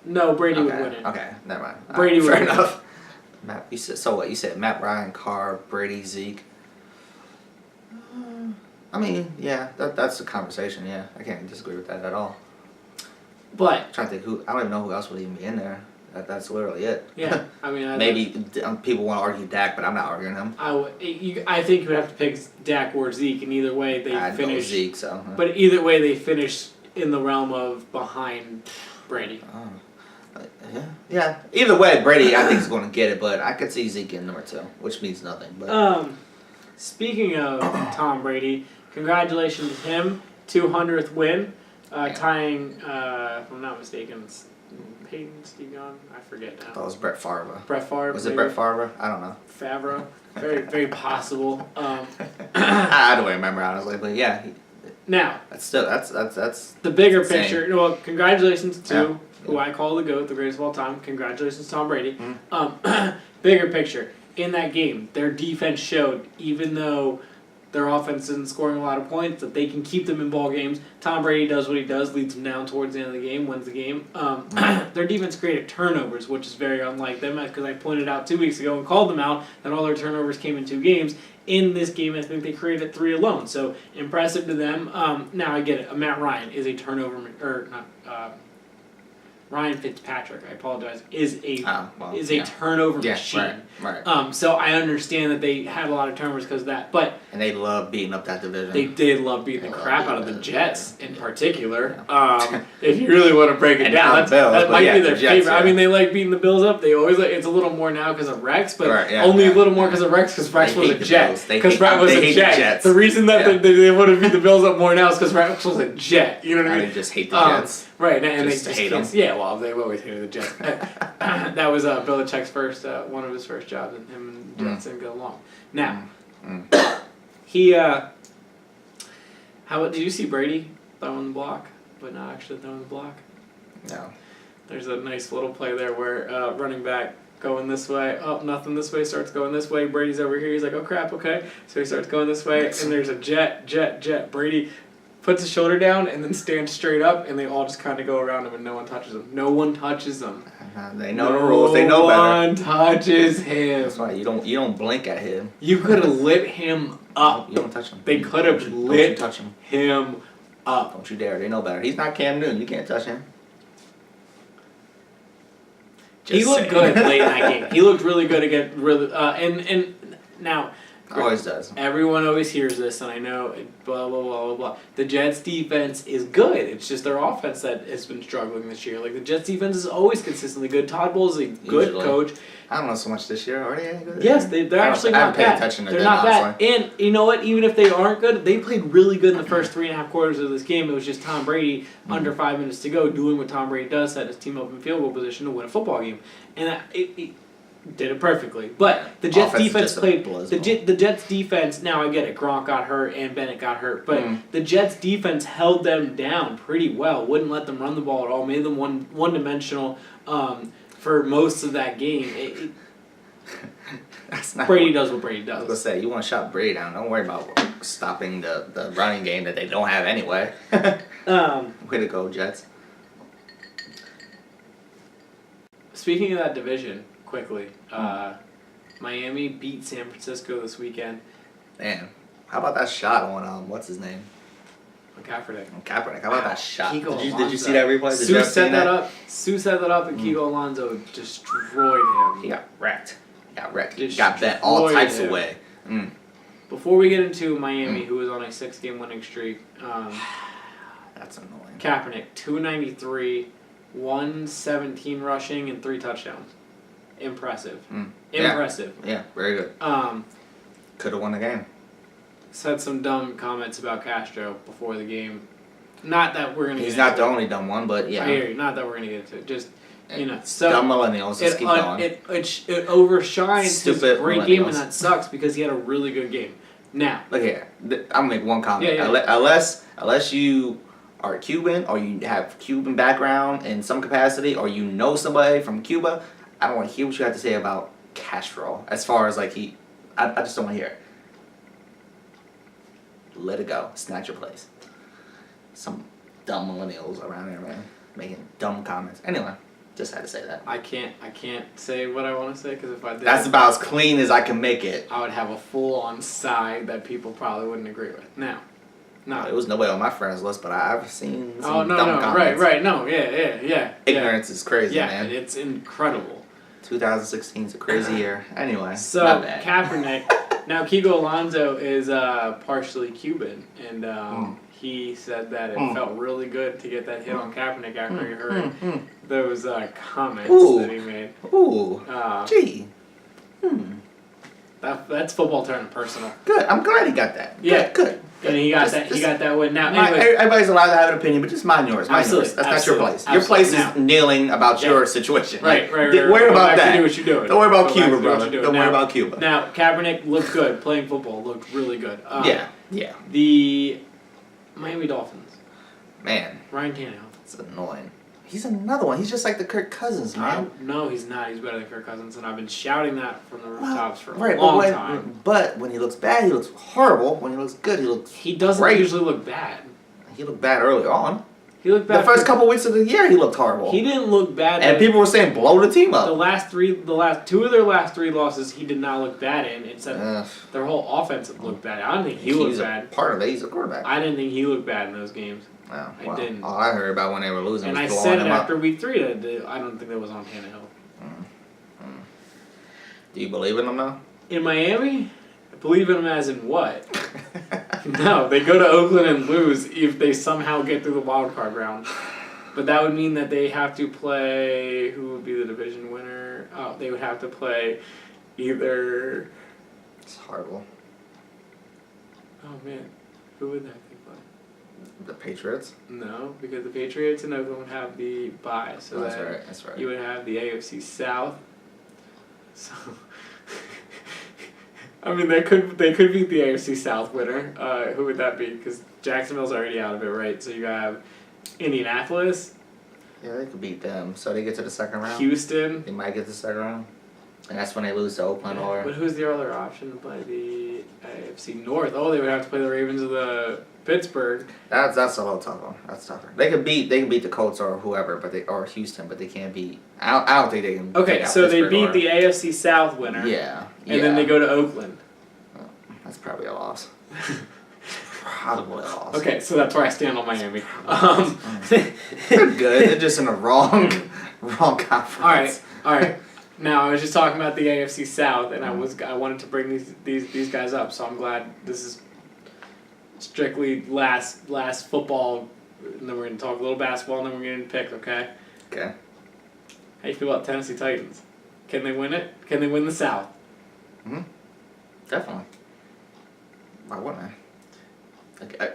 S2: No, Brady would win it.
S1: Okay, never mind.
S2: Brady would
S1: fair
S2: win
S1: enough. Matt, you said so. What you said? Matt Ryan, Carr, Brady, Zeke. I mean, yeah, that's the conversation. Yeah, I can't disagree with that at all.
S2: But
S1: I'm trying to think I don't even know who else would even be in there. That's literally it.
S2: Yeah, I mean,
S1: maybe people want to argue Dak, but I'm not arguing him.
S2: I think you would have to pick Dak or Zeke, and either way they finish.
S1: Zeke, so.
S2: But either way they finish in the realm of behind Brady.
S1: Yeah. Either way, Brady I think is going to get it, but I could see Zeke in number 2, which means nothing. But
S2: speaking of Tom Brady, congratulations to him, 200th win. Tying, if I'm not mistaken, it's Peyton, Steve Young, I forget now.
S1: That was Brett Favre.
S2: Brett Favre.
S1: Was it Brett Favre? I don't know.
S2: Favre. Very, very possible.
S1: I don't remember honestly, but yeah,
S2: Now
S1: That's
S2: the bigger
S1: insane.
S2: picture. Well, congratulations to who I call the GOAT, the greatest of all time. Congratulations, Tom Brady. Bigger picture. In that game, their defense showed, even though their offense isn't scoring a lot of points, that they can keep them in ball games. Tom Brady does what he does, leads them down towards the end of the game, wins the game. Their defense created turnovers, which is very unlike them, because I pointed out 2 weeks ago and called them out that all their turnovers came in 2 games. In this game, I think they created 3 alone. So impressive to them. Now I get it. Matt Ryan is a turnover, or not. Ryan Fitzpatrick, I apologize, is a turnover machine.
S1: Right.
S2: So I understand that they had a lot of turnovers because of that, but
S1: and they love beating up that division.
S2: They did love beating the crap out of the Jets in particular. If you really want to break it down, that might be their favorite. I mean, they like beating the Bills up. They always it's a little more now because of Rex, but only a little more because of Rex because Rex was a Jet. Because Rex was a Jet. The reason that they want to beat the Bills up more now is because Rex was a Jet. You know what I mean?
S1: They just hate the Jets.
S2: Right, and
S1: just
S2: they just
S1: hate them.
S2: Yeah, well, they've always hated the Jets. That was Belichick's one of his first jobs, and him and Jets didn't get along. Now, he how about? Did you see Brady throwing the block, but not actually throwing the block?
S1: No.
S2: There's a nice little play there where running back going this way, nothing this way, starts going this way. Brady's over here. He's like, oh crap, okay. So he starts going this way, and there's a jet. Brady puts his shoulder down and then stands straight up, and they all just kind of go around him, and no one touches him. No one touches him.
S1: They know the rules. They know better.
S2: No one touches him.
S1: That's why you don't blink at him.
S2: You could have lit him up.
S1: You don't touch him.
S2: They could have lit him up.
S1: Don't you dare. They know better. He's not Cam Newton. You can't touch him.
S2: He looked good late in that game. He looked really good again. And now.
S1: Always does.
S2: Everyone always hears this, and I know blah, blah, blah, blah, blah. The Jets' defense is good. It's just their offense that has been struggling this year. Like, the Jets' defense is always consistently good. Todd Bowles is a good coach.
S1: I don't know so much this year. Are they any good?
S2: Yes, they're actually not bad. They're not bad. And you know what? Even if they aren't good, they played really good in the first 3.5 quarters of this game. It was just Tom Brady, under 5 minutes to go, doing what Tom Brady does, set his team up in field goal position to win a football game. And it did it perfectly. But the Jets defense played the Jets defense. Now I get it. Gronk got hurt and Bennett got hurt, but the Jets defense held them down pretty well. Wouldn't let them run the ball at all. Made them one-dimensional for most of that game. Brady does what Brady does.
S1: I was gonna say, you want to shut Brady down. Don't worry about stopping the running game that they don't have anyway. Way to go, Jets.
S2: Speaking of that division. Quickly, Miami beat San Francisco this weekend.
S1: Man, how about that shot on what's his name?
S2: Kaepernick.
S1: How about that shot? Did you see that replay?
S2: Sue set that up. Sue set that up, and Kiko Alonso destroyed him.
S1: He got wrecked. Got bent all types of way.
S2: Before we get into Miami, who was on a 6-game winning streak,
S1: that's annoying.
S2: Kaepernick, 293, 117 rushing, and 3 touchdowns. Impressive. Impressive.
S1: Yeah, very good. Could have won the game.
S2: Said some dumb comments about Castro before the game. Not that we're going to get
S1: He's not the only dumb one, but yeah.
S2: I hear you. Not that we're going to get into it. Just, so
S1: dumb millennials, just keep going.
S2: It overshines his great game, and that sucks because he had a really good game. Now.
S1: Look here. I'm going to make one comment.
S2: Yeah.
S1: Unless you are Cuban or you have Cuban background in some capacity or you know somebody from Cuba, I don't want to hear what you have to say about Castro. As far as I just don't want to hear it. Let it go. It's not your place. Some dumb millennials around here, man, making dumb comments. Anyway, just had to say that.
S2: I can't say what I want to say because if I did,
S1: that's about as clean as I can make it.
S2: I would have a full-on side that people probably wouldn't agree with. Now. No,
S1: it was nobody on my friends list, but I've seen some dumb comments.
S2: Right, no, yeah.
S1: Ignorance is crazy, man.
S2: Yeah, it's incredible.
S1: 2016 is a crazy year. Anyway,
S2: so Kaepernick. Now Kiko Alonso is partially Cuban, and he said that it felt really good to get that hit on Kaepernick after he heard those comments that he made.
S1: Gee.
S2: That's football turning personal.
S1: Good. I'm glad he got that.
S2: Yeah.
S1: Good.
S2: And he got that. He got that win. Now,
S1: everybody's allowed to have an opinion, but just mind yours.
S2: Absolutely.
S1: That's not your place. Your place is kneeling about your situation.
S2: Right.
S1: Worry about that.
S2: Do what you're doing.
S1: Don't worry about Cuba, brother. Don't worry about Cuba.
S2: Now, Kaepernick looked good. Playing football looked really good.
S1: Yeah.
S2: Miami Dolphins.
S1: Man.
S2: Ryan Tannehill.
S1: It's annoying. He's another one. He's just like the Kirk Cousins, man.
S2: No, he's not. He's better than Kirk Cousins, and I've been shouting that from the rooftops for a
S1: right,
S2: long time.
S1: But when he looks bad, he looks horrible. When he looks good, he looks
S2: He doesn't
S1: great.
S2: usually look bad.
S1: He looked bad early on.
S2: He looked bad.
S1: The first couple weeks of the year, he looked horrible.
S2: He didn't look bad.
S1: And people were saying blow the team up.
S2: The last two of their last three losses, he did not look bad in. Except their whole offense looked bad. I don't think he looked bad.
S1: Part of it, he's a quarterback.
S2: I didn't think he looked bad in those games.
S1: Oh,
S2: I didn't.
S1: All I heard about when they were losing
S2: and
S1: was
S2: I
S1: blowing
S2: said it
S1: them up.
S2: after week 3 that I don't think that was on Tannehill.
S1: Do you believe in him now?
S2: In Miami, I believe in him as in what? No, they go to Oakland and lose if they somehow get through the wild card round. But that would mean that they have to play. Who would be the division winner? Oh, they would have to play either.
S1: It's horrible.
S2: Oh man, who would that be play?
S1: The Patriots?
S2: No, because the Patriots and Oakland would have the bye, so
S1: that's right.
S2: You would have the AFC South. So, I mean, they could beat the AFC South winner. Who would that be? Because Jacksonville's already out of it, right? So you have Indianapolis.
S1: Yeah, they could beat them. So they get to the second round.
S2: Houston.
S1: They might get to the second round. And that's when they lose to Oakland or...
S2: But who's the other option to play the AFC North? Oh, they would have to play the Ravens of the Pittsburgh.
S1: That's a little tough one. That's tougher. They can beat the Colts or whoever, or Houston, but they can't beat... I don't think they can...
S2: Okay, so they beat the AFC South winner.
S1: Yeah.
S2: And then they go to Oakland.
S1: Oh, that's probably a loss. Probably a loss.
S2: Okay, so that's where I stand on Miami.
S1: They're good. They're just in the wrong conference.
S2: All right. Now I was just talking about the AFC South, and I wanted to bring these guys up. So I'm glad this is strictly last football, and then we're gonna talk a little basketball, and then we're gonna pick. Okay.
S1: Okay.
S2: How you feel about Tennessee Titans? Can they win it? Can they win the South?
S1: Definitely. Why wouldn't I?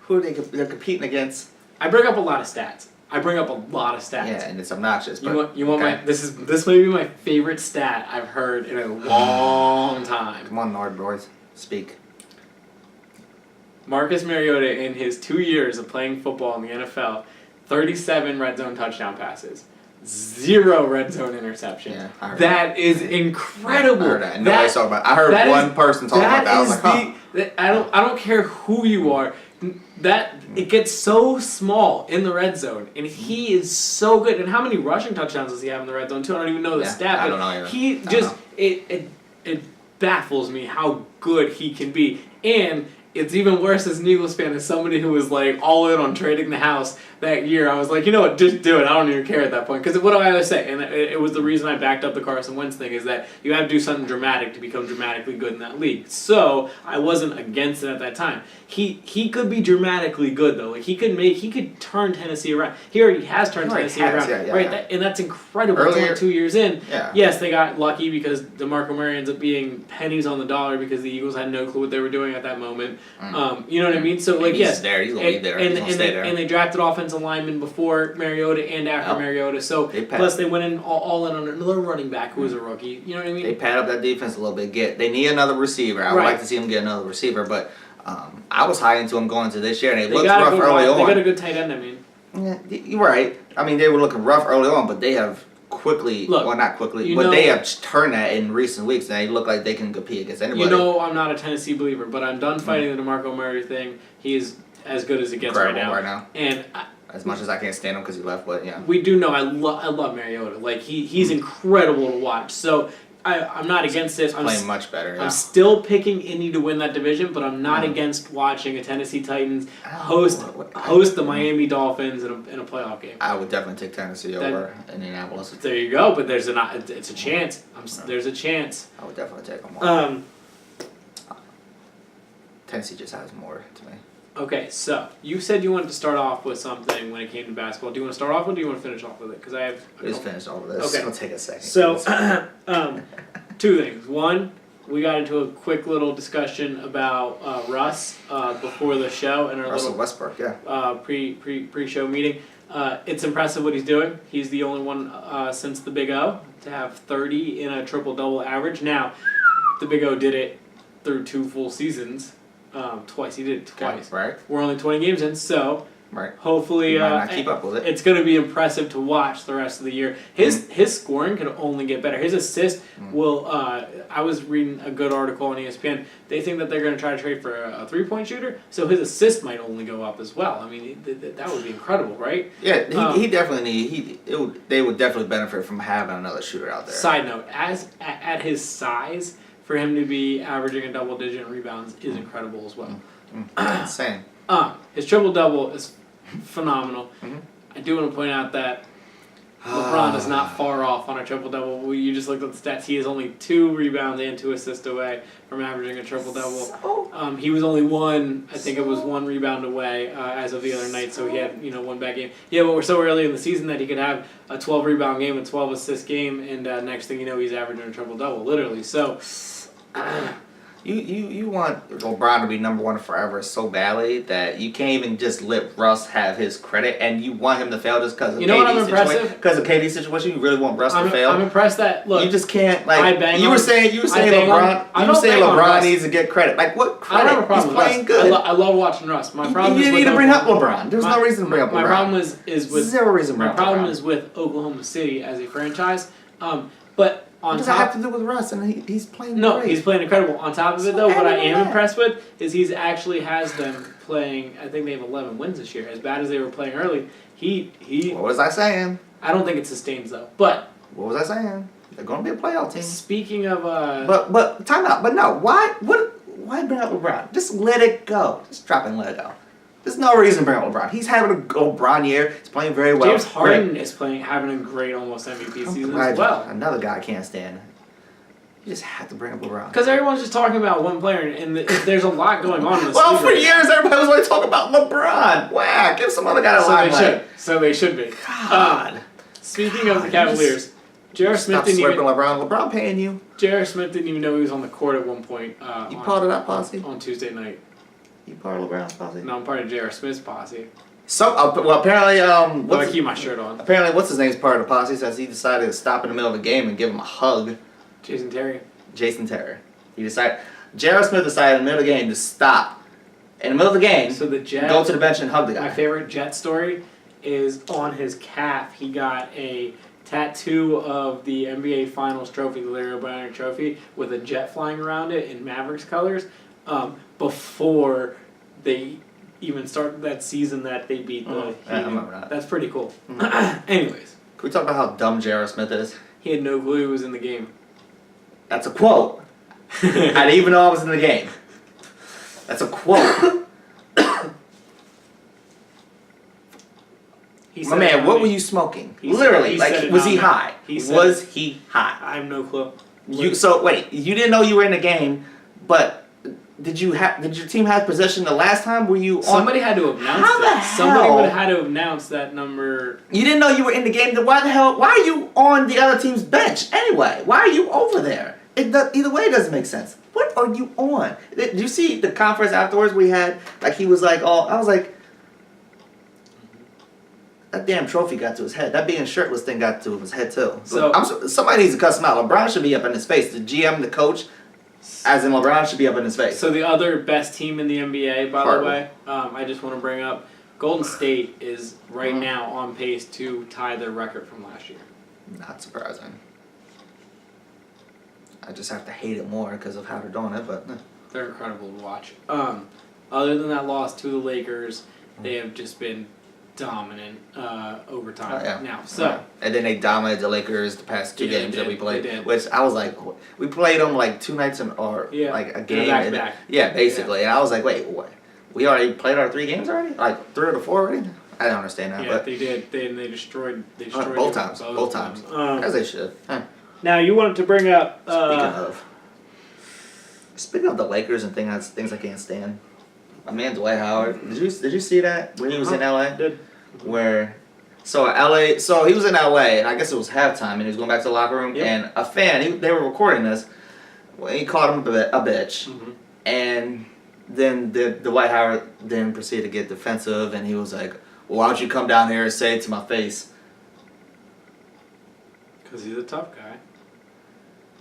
S1: Who are they're competing against?
S2: I bring up a lot of stats.
S1: Yeah, and it's obnoxious. But
S2: you want
S1: okay.
S2: this may be my favorite stat I've heard in a long time.
S1: Come on, Nord boys, speak.
S2: Marcus Mariota in his 2 years of playing football in the NFL, 37 red zone touchdown passes. 0 red zone interceptions.
S1: Yeah, I heard
S2: that is incredible.
S1: I heard that. Nobody's talking about it. I heard one person talking about that. I was like, huh.
S2: I don't care who you are. It gets so small in the red zone, and he is so good. And how many rushing touchdowns does he have in the red zone too? I don't even know the stat.
S1: I don't know either.
S2: He just it baffles me how good he can be, and it's even worse as an Eagles fan, as somebody who was like all in on trading the house that year. I was like, you know what, just do it. I don't even care at that point. Because what do I always say? And it was the reason I backed up the Carson Wentz thing, is that you have to do something dramatic to become dramatically good in that league. So I wasn't against it at that time. He could be dramatically good though. Like he could turn Tennessee around. He already has turned Tennessee around, right? And that's incredible. It's only 2 years in.
S1: Yeah.
S2: Yes, they got lucky because Demarco Murray ends up being pennies on the dollar because the Eagles had no clue what they were doing at that moment. You know what I mean? So like,
S1: he's there. He's gonna be there. He's gonna stay there.
S2: And they drafted offensive linemen before Mariota and after Mariota. So plus they went in all in on another running back who was a rookie. You know what I mean?
S1: They pad up that defense a little bit. They need another receiver. I would like to see them get another receiver, but I was high into them going into this year, and they looked rough early on.
S2: They got a good tight end, I mean.
S1: Yeah, you're right. I mean, they were looking rough early on, but they have quickly, not quickly, but they have turned that in recent weeks, and they look like they can compete against anybody.
S2: You know, I'm not a Tennessee believer, but I'm done fighting the DeMarco Murray thing. He is as good as it gets right now. And
S1: as much as I can't stand him because he left, but yeah.
S2: We do know I love Mariota. Like he's incredible to watch. So I'm not against it.
S1: He's playing much better. Yeah.
S2: I'm still picking Indy to win that division, but I'm not against watching a Tennessee Titans host the Miami Dolphins in a playoff game.
S1: I would definitely take Tennessee over Indianapolis.
S2: There you go, but it's a chance. There's a chance.
S1: I would definitely take them. Tennessee just has more to me.
S2: Okay, so you said you wanted to start off with something when it came to basketball. Do you want to start off, or do you want to finish off with it? Because I have.
S1: Just finish all of this.
S2: Okay,
S1: it'll take a second.
S2: So, 2 things. One, we got into a quick little discussion about Russ before the show and our
S1: Russell
S2: little
S1: Westbrook,
S2: pre-show meeting. It's impressive what he's doing. He's the only one since the Big O to have 30 in a triple-double average. Now, the Big O did it through 2 full seasons. twice. He did it twice.
S1: Okay, right.
S2: We're only 20 games in, so
S1: Right.
S2: hopefully
S1: You might not keep up with it.
S2: It's going to be impressive to watch the rest of the year. His scoring can only get better. His assist will. I was reading a good article on ESPN. They think that they're going to try to trade for a 3-point shooter, so his assist might only go up as well. I mean, that would be incredible, right?
S1: Yeah, he definitely they would definitely benefit from having another shooter out there.
S2: Side note: at his size, for him to be averaging a double-digit rebounds is incredible as well.
S1: Insane.
S2: His triple-double is phenomenal. I do want to point out that LeBron is not far off on a triple-double. You just looked at the stats. He is only 2 rebounds and 2 assists away from averaging a triple-double. He was only one rebound away as of the other night, so he had one bad game. Yeah, but we're so early in the season that he could have a 12-rebound game, a 12-assist game, and next thing you know, he's averaging a triple-double, literally. So...
S1: You want LeBron to be number one forever so badly that you can't even just let Russ have his credit, and you want him to fail just because of KD's situation. Because of KD's situation, you really want Russ to fail.
S2: I'm impressed that you
S1: just can't you were saying LeBron needs to get credit. Like what credit?
S2: I don't have a problem.
S1: He's playing good.
S2: I love watching Russ. My problem
S1: you
S2: is
S1: need to bring up LeBron. There's no reason to bring up LeBron.
S2: My problem is with
S1: zero reason.
S2: My problem is with Oklahoma City as a franchise, but.
S1: What does that have to do with Russ? And he's playing great.
S2: He's playing incredible. On top of it, though, what I am impressed with is he's actually has them playing, I think they have 11 wins this year. As bad as they were playing early, he
S1: What was I saying?
S2: I don't think it sustains, though. But...
S1: What was I saying? They're going to be a playoff team.
S2: Speaking of...
S1: But, time out. But no, why bring up LeBron? Just let it go. Just drop it and let it go. There's no reason to bring up LeBron. He's having a LeBron year. He's playing very well.
S2: James Harden is having a great almost MVP season as well.
S1: Another guy I can't stand. You just have to bring up LeBron.
S2: Because everyone's just talking about one player, and there's a lot going on in this
S1: Well, for years, everybody was only talking about LeBron. Wow, give some other guy a limelight.
S2: So they should be.
S1: God.
S2: Speaking of the Cavaliers, J.R. Smith didn't even...
S1: LeBron paying you.
S2: J.R. Smith didn't even know he was on the court at one point.
S1: You part of that posse?
S2: On Tuesday night.
S1: You part of LeBron's posse?
S2: No, I'm part of J.R. Smith's posse.
S1: Well, apparently,
S2: I keep my shirt on.
S1: Apparently, what's his name's part of the posse says he decided to stop in the middle of the game and give him a hug.
S2: Jason Terry.
S1: He decided. J.R. Smith decided in the middle of the game to stop. In the middle of the game,
S2: so the Jet,
S1: go to the bench and hug the guy.
S2: My favorite Jet story is on his calf. He got a tattoo of the NBA Finals trophy, the Larry O'Brien trophy, with a jet flying around it in Mavericks colors. Before they even started that season that they beat the Heat.
S1: I remember that.
S2: That's pretty cool. Anyways.
S1: Can we talk about how dumb J.R. Smith is?
S2: He had no clue he was in the game.
S1: That's a quote. I didn't even know I was in the game. That's a quote. My man, what were you smoking? Literally, was he high? Was he high?
S2: I have no clue.
S1: So wait, you didn't know you were in the game, but did your team have possession the last time? Were you on?
S2: Somebody had to have announced it. Somebody would have had to have announced that number.
S1: You didn't know you were in the game. Then why are you on the other team's bench anyway? Why are you over there? Either way, it doesn't make sense. What are you on? Did you see the conference afterwards we had? Like, he was like, I was like, that damn trophy got to his head. That being shirtless thing got to his head too. So somebody needs to cuss him out. LeBron should be up in his face. The GM, the coach, as in LeBron, should be up in his face.
S2: So the other best team in the NBA, by the way, I just want to bring up, Golden State is right now on pace to tie their record from last year.
S1: Not surprising. I just have to hate it more because of how they're doing it, but
S2: they're incredible to watch. Other than that loss to the Lakers, they have just been dominant over time now. So
S1: and then they dominated the Lakers the past two games that we played, which I was like, we played them like 2 nights like a game.
S2: Back.
S1: Yeah, basically. And I was like, wait, what? We already played our 3 games already? Like 3 or the 4 already? I don't understand that.
S2: Yeah,
S1: but
S2: they did. They destroyed
S1: both times. Both times. As they should.
S2: Now you wanted to bring up.
S1: Speaking of the Lakers and things I can't stand. My man Dwight Howard. Did you see that when he was in LA?
S2: Did.
S1: So he was in LA and I guess it was halftime and he was going back to the locker room and a fan. They were recording this. Well, he called him a bitch, and then the Dwight Howard then proceeded to get defensive and he was like, "Well, why don't you come down here and say it to my face?"
S2: Because he's a tough guy.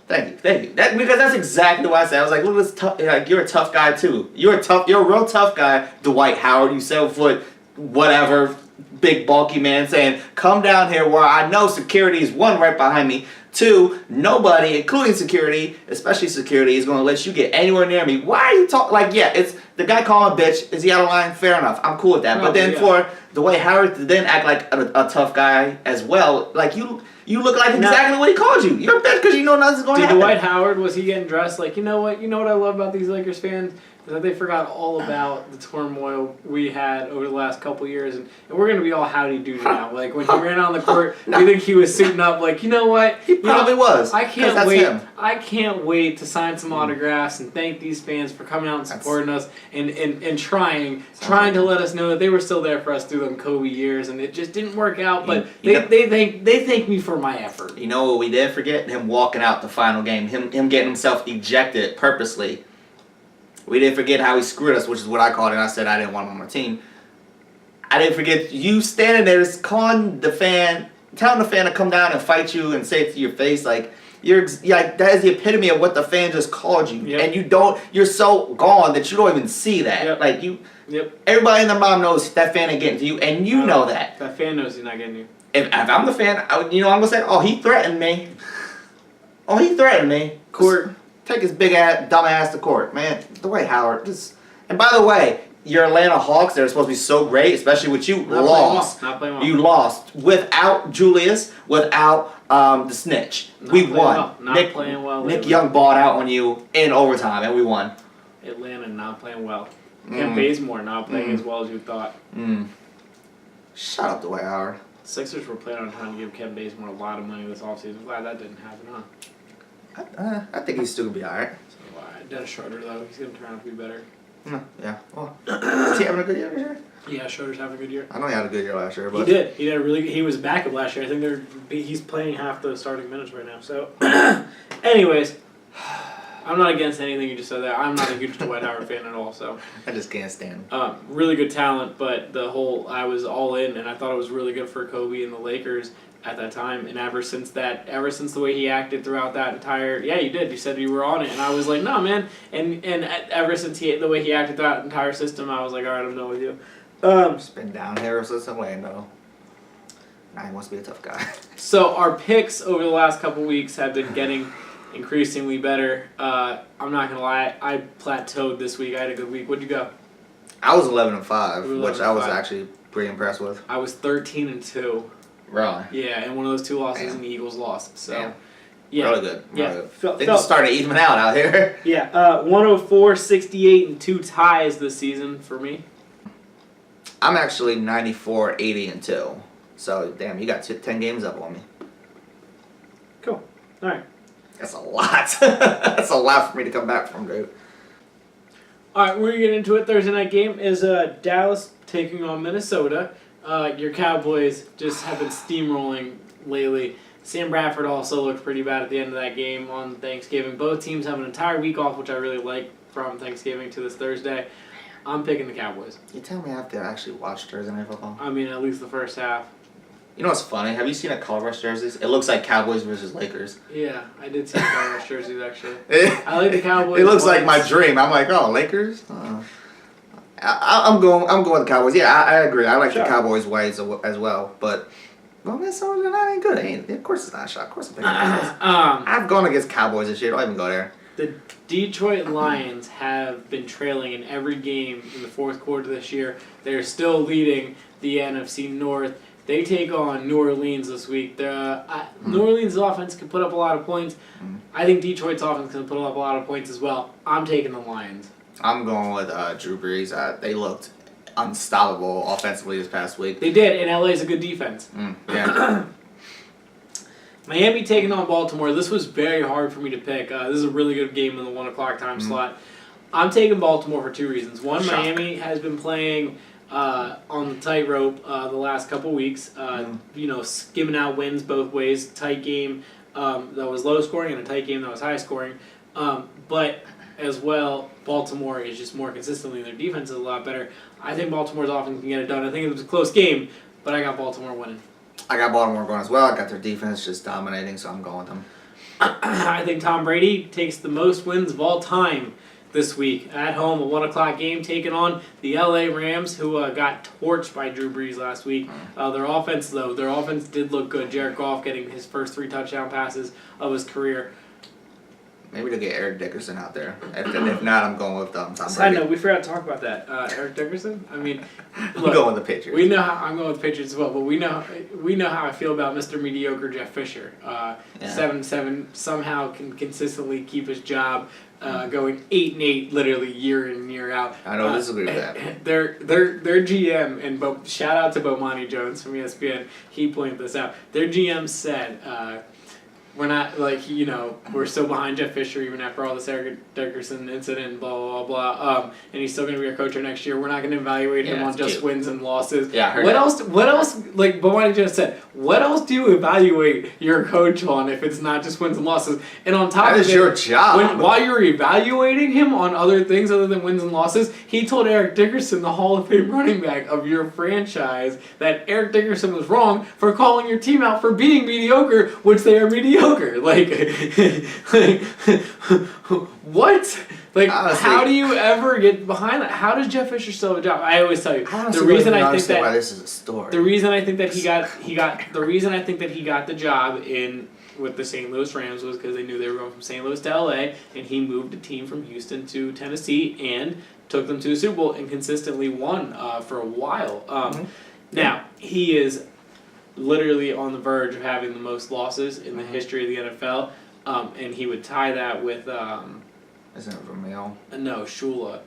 S1: Thank you. Because that's exactly what I said. I was like, look, this tough. Like, you're a tough guy too. You're a real tough guy, Dwight Howard. You 7 foot, whatever, big bulky man saying, come down here where I know security is one right behind me. 2, nobody, including security, especially security, is going to let you get anywhere near me. Why are you talking? Like, yeah, it's the guy calling a bitch. Is he out of line? Fair enough. I'm cool with that. But then for Dwight Howard to then act like a tough guy as well, like you look like exactly what he called you. You're a bitch because you know nothing's going to happen.
S2: Dwight Howard, was he getting dressed like, you know what I love about these Lakers fans? Is that they forgot all about the turmoil we had over the last couple years, and we're going to be all howdy-doody now. Like, when he ran on the court, do you think he was suiting up like, you know what?
S1: He probably was.
S2: I can't wait to sign some autographs and thank these fans for coming out and supporting us and trying to let us know that they were still there for us through them Kobe years, and it just didn't work out, but they thank me for my effort.
S1: You know what we did forget? Him walking out the final game, him getting himself ejected purposely. We didn't forget how he screwed us, which is what I called it. I said I didn't want him on my team. I didn't forget you standing there telling the fan to come down and fight you and say it to your face, like, that is the epitome of what the fan just called you. Yep. And you're so gone that you don't even see that.
S2: Yep.
S1: Like, everybody in their mom knows that fan ain't getting to you, and you know that.
S2: That fan knows he's not getting you.
S1: If I'm the fan, I'm going to say, oh, he threatened me. Court. Take his big ass, dumb ass to court, man. Dwight Howard. And by the way, your Atlanta Hawks, they're supposed to be so great, especially with you, lost.
S2: Not playing well.
S1: You lost without Julius, without the snitch. We won.
S2: Not playing well.
S1: Nick Young balled out on you in overtime, and we won.
S2: Atlanta not playing well. Kent Bazemore not playing as well as you thought.
S1: Shut up, Dwight Howard.
S2: Sixers were planning on trying to give Kent Bazemore a lot of money this offseason. Glad that didn't happen, huh?
S1: I think he's still going to be alright.
S2: So, Dennis Schroeder, though, he's going to turn out to be better.
S1: Yeah. Well, is he having a good year this year?
S2: Yeah, Schroeder's having a good year.
S1: I know he had a good year last year, but
S2: he did. He was backup last year. I think he's playing half the starting minutes right now. So, anyways, I'm not against anything you just said there. I'm not a huge Dwight Howard fan at all. So
S1: I just can't stand him.
S2: Really good talent, but I was all in, and I thought it was really good for Kobe and the Lakers at that time, and ever since the way he acted throughout that entire, you did. You said you were on it, and I was like, no, man. And ever since the way he acted throughout that entire system, I was like, all right, I'm done with you.
S1: It's been down here since Orlando. Now he wants to be a tough guy.
S2: So our picks over the last couple weeks have been getting increasingly better. I'm not gonna lie, I plateaued this week. I had a good week. What'd you go?
S1: I was 11-5, which I was actually pretty impressed with.
S2: I was 13-2.
S1: Really?
S2: Yeah, and one of those 2 losses, and the Eagles lost. So,
S1: really good. They just started evening out here.
S2: Yeah, 104, 68, and 2 ties this season for me.
S1: I'm actually 94, 80, and 2. So, damn, you got 10 games up on me.
S2: Cool. All right.
S1: That's a lot. That's a lot for me to come back from, dude.
S2: All right, we're going to get into it. Thursday night game is Dallas taking on Minnesota. Your Cowboys just have been steamrolling lately. Sam Bradford also looked pretty bad at the end of that game on Thanksgiving. Both teams have an entire week off, which I really like, from Thanksgiving to this Thursday. I'm picking the Cowboys.
S1: You tell me I have to actually watch Thursday Night Football?
S2: I mean, at least the first half.
S1: You know what's funny? Have you seen a color rush jerseys? It looks like Cowboys versus Lakers.
S2: Yeah, I did see the color rush jerseys, actually. I like the Cowboys.
S1: It looks like my dream. I'm like, oh, Lakers? I'm going with the Cowboys. Yeah, I agree. I like the Cowboys whites as well. But, well, Minnesota's not ain't good. Of course it's not a shot. Of course I'm picking Cowboys. I've gone against Cowboys this year. Don't even go there.
S2: The Detroit Lions have been trailing in every game in the fourth quarter this year. They're still leading the NFC North. They take on New Orleans this week. New Orleans' offense can put up a lot of points. I think Detroit's offense can put up a lot of points as well. I'm taking the Lions.
S1: I'm going with Drew Brees. They looked unstoppable offensively this past week.
S2: They did, and LA's a good defense.
S1: Yeah.
S2: Miami taking on Baltimore. This was very hard for me to pick. This is a really good game in the 1 o'clock time slot. I'm taking Baltimore for 2 reasons. One, Miami has been playing on the tightrope the last couple weeks. Skimming out wins both ways. Tight game that was low scoring and a tight game that was high scoring. But as well, Baltimore is just more consistently. Their defense is a lot better. I think Baltimore's offense can get it done. I think it was a close game, but I got Baltimore winning.
S1: I got Baltimore going as well. I got their defense just dominating, so I'm going with them.
S2: I think Tom Brady takes the most wins of all time this week at home. A 1:00 game taking on the LA Rams, who got torched by Drew Brees last week. Their offense did look good. Jared Goff getting his first 3 touchdown passes of his career.
S1: Maybe they'll get Eric Dickerson out there. If not, I'm going with Tom Brady.
S2: Side note, we forgot to talk about that. Eric Dickerson. I mean,
S1: I'm going with the Patriots.
S2: We know I'm going with the Patriots as well, but we know how I feel about Mr. Mediocre Jeff Fisher. 7-7 somehow can consistently keep his job. Going 8-8 literally year in and year out.
S1: I don't disagree with that.
S2: Their GM and shout out to Bomani Jones from ESPN. He pointed this out. Their GM said, "We're not we're still behind Jeff Fisher even after all this Eric Dickerson incident and blah blah blah. And he's still going to be our coach next year. We're not going to evaluate him on just wins and losses.
S1: Yeah, I heard
S2: what
S1: that.
S2: else? What else? Like Bomani Jones said, what else do you evaluate your coach on if it's not just wins and losses? And on top
S1: That
S2: of
S1: is your job.
S2: while you're evaluating him on other things other than wins and losses, he told Eric Dickerson, the Hall of Fame running back of your franchise, that Eric Dickerson was wrong for calling your team out for being mediocre, which they are mediocre. What? Like, honestly, how do you ever get behind that? How does Jeff Fisher still have a job? I always tell you the reason I think that
S1: why this is a story.
S2: The reason I think that he got the job with the St. Louis Rams was because they knew they were going from St. Louis to LA, and he moved a team from Houston to Tennessee and took them to the Super Bowl and consistently won for a while. Now he is literally on the verge of having the most losses in the history of the NFL, and he would tie that with
S1: Isn't it Vermeil?
S2: No, Shula.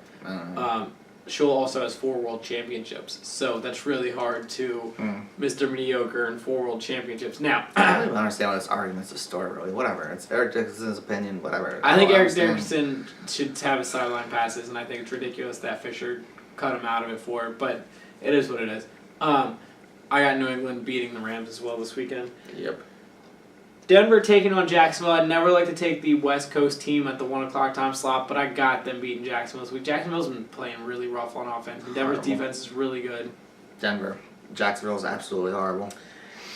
S2: Shula also has 4 world championships, so that's really hard to Mr. Mediocre and 4 world championships. Now,
S1: I don't even understand why this argument's a story, really. Whatever. It's Eric Dickerson's opinion, whatever.
S2: I think Eric Dickerson should have his sideline passes, and I think it's ridiculous that Fisher cut him out of it for it, but it is what it is. I got New England beating the Rams as well this weekend.
S1: Yep.
S2: Denver taking on Jacksonville. I'd never like to take the West Coast team at the 1:00 time slot, but I got them beating Jacksonville this week. Jacksonville's been playing really rough on offense, and Denver's defense is really good.
S1: Denver. Jacksonville's absolutely horrible.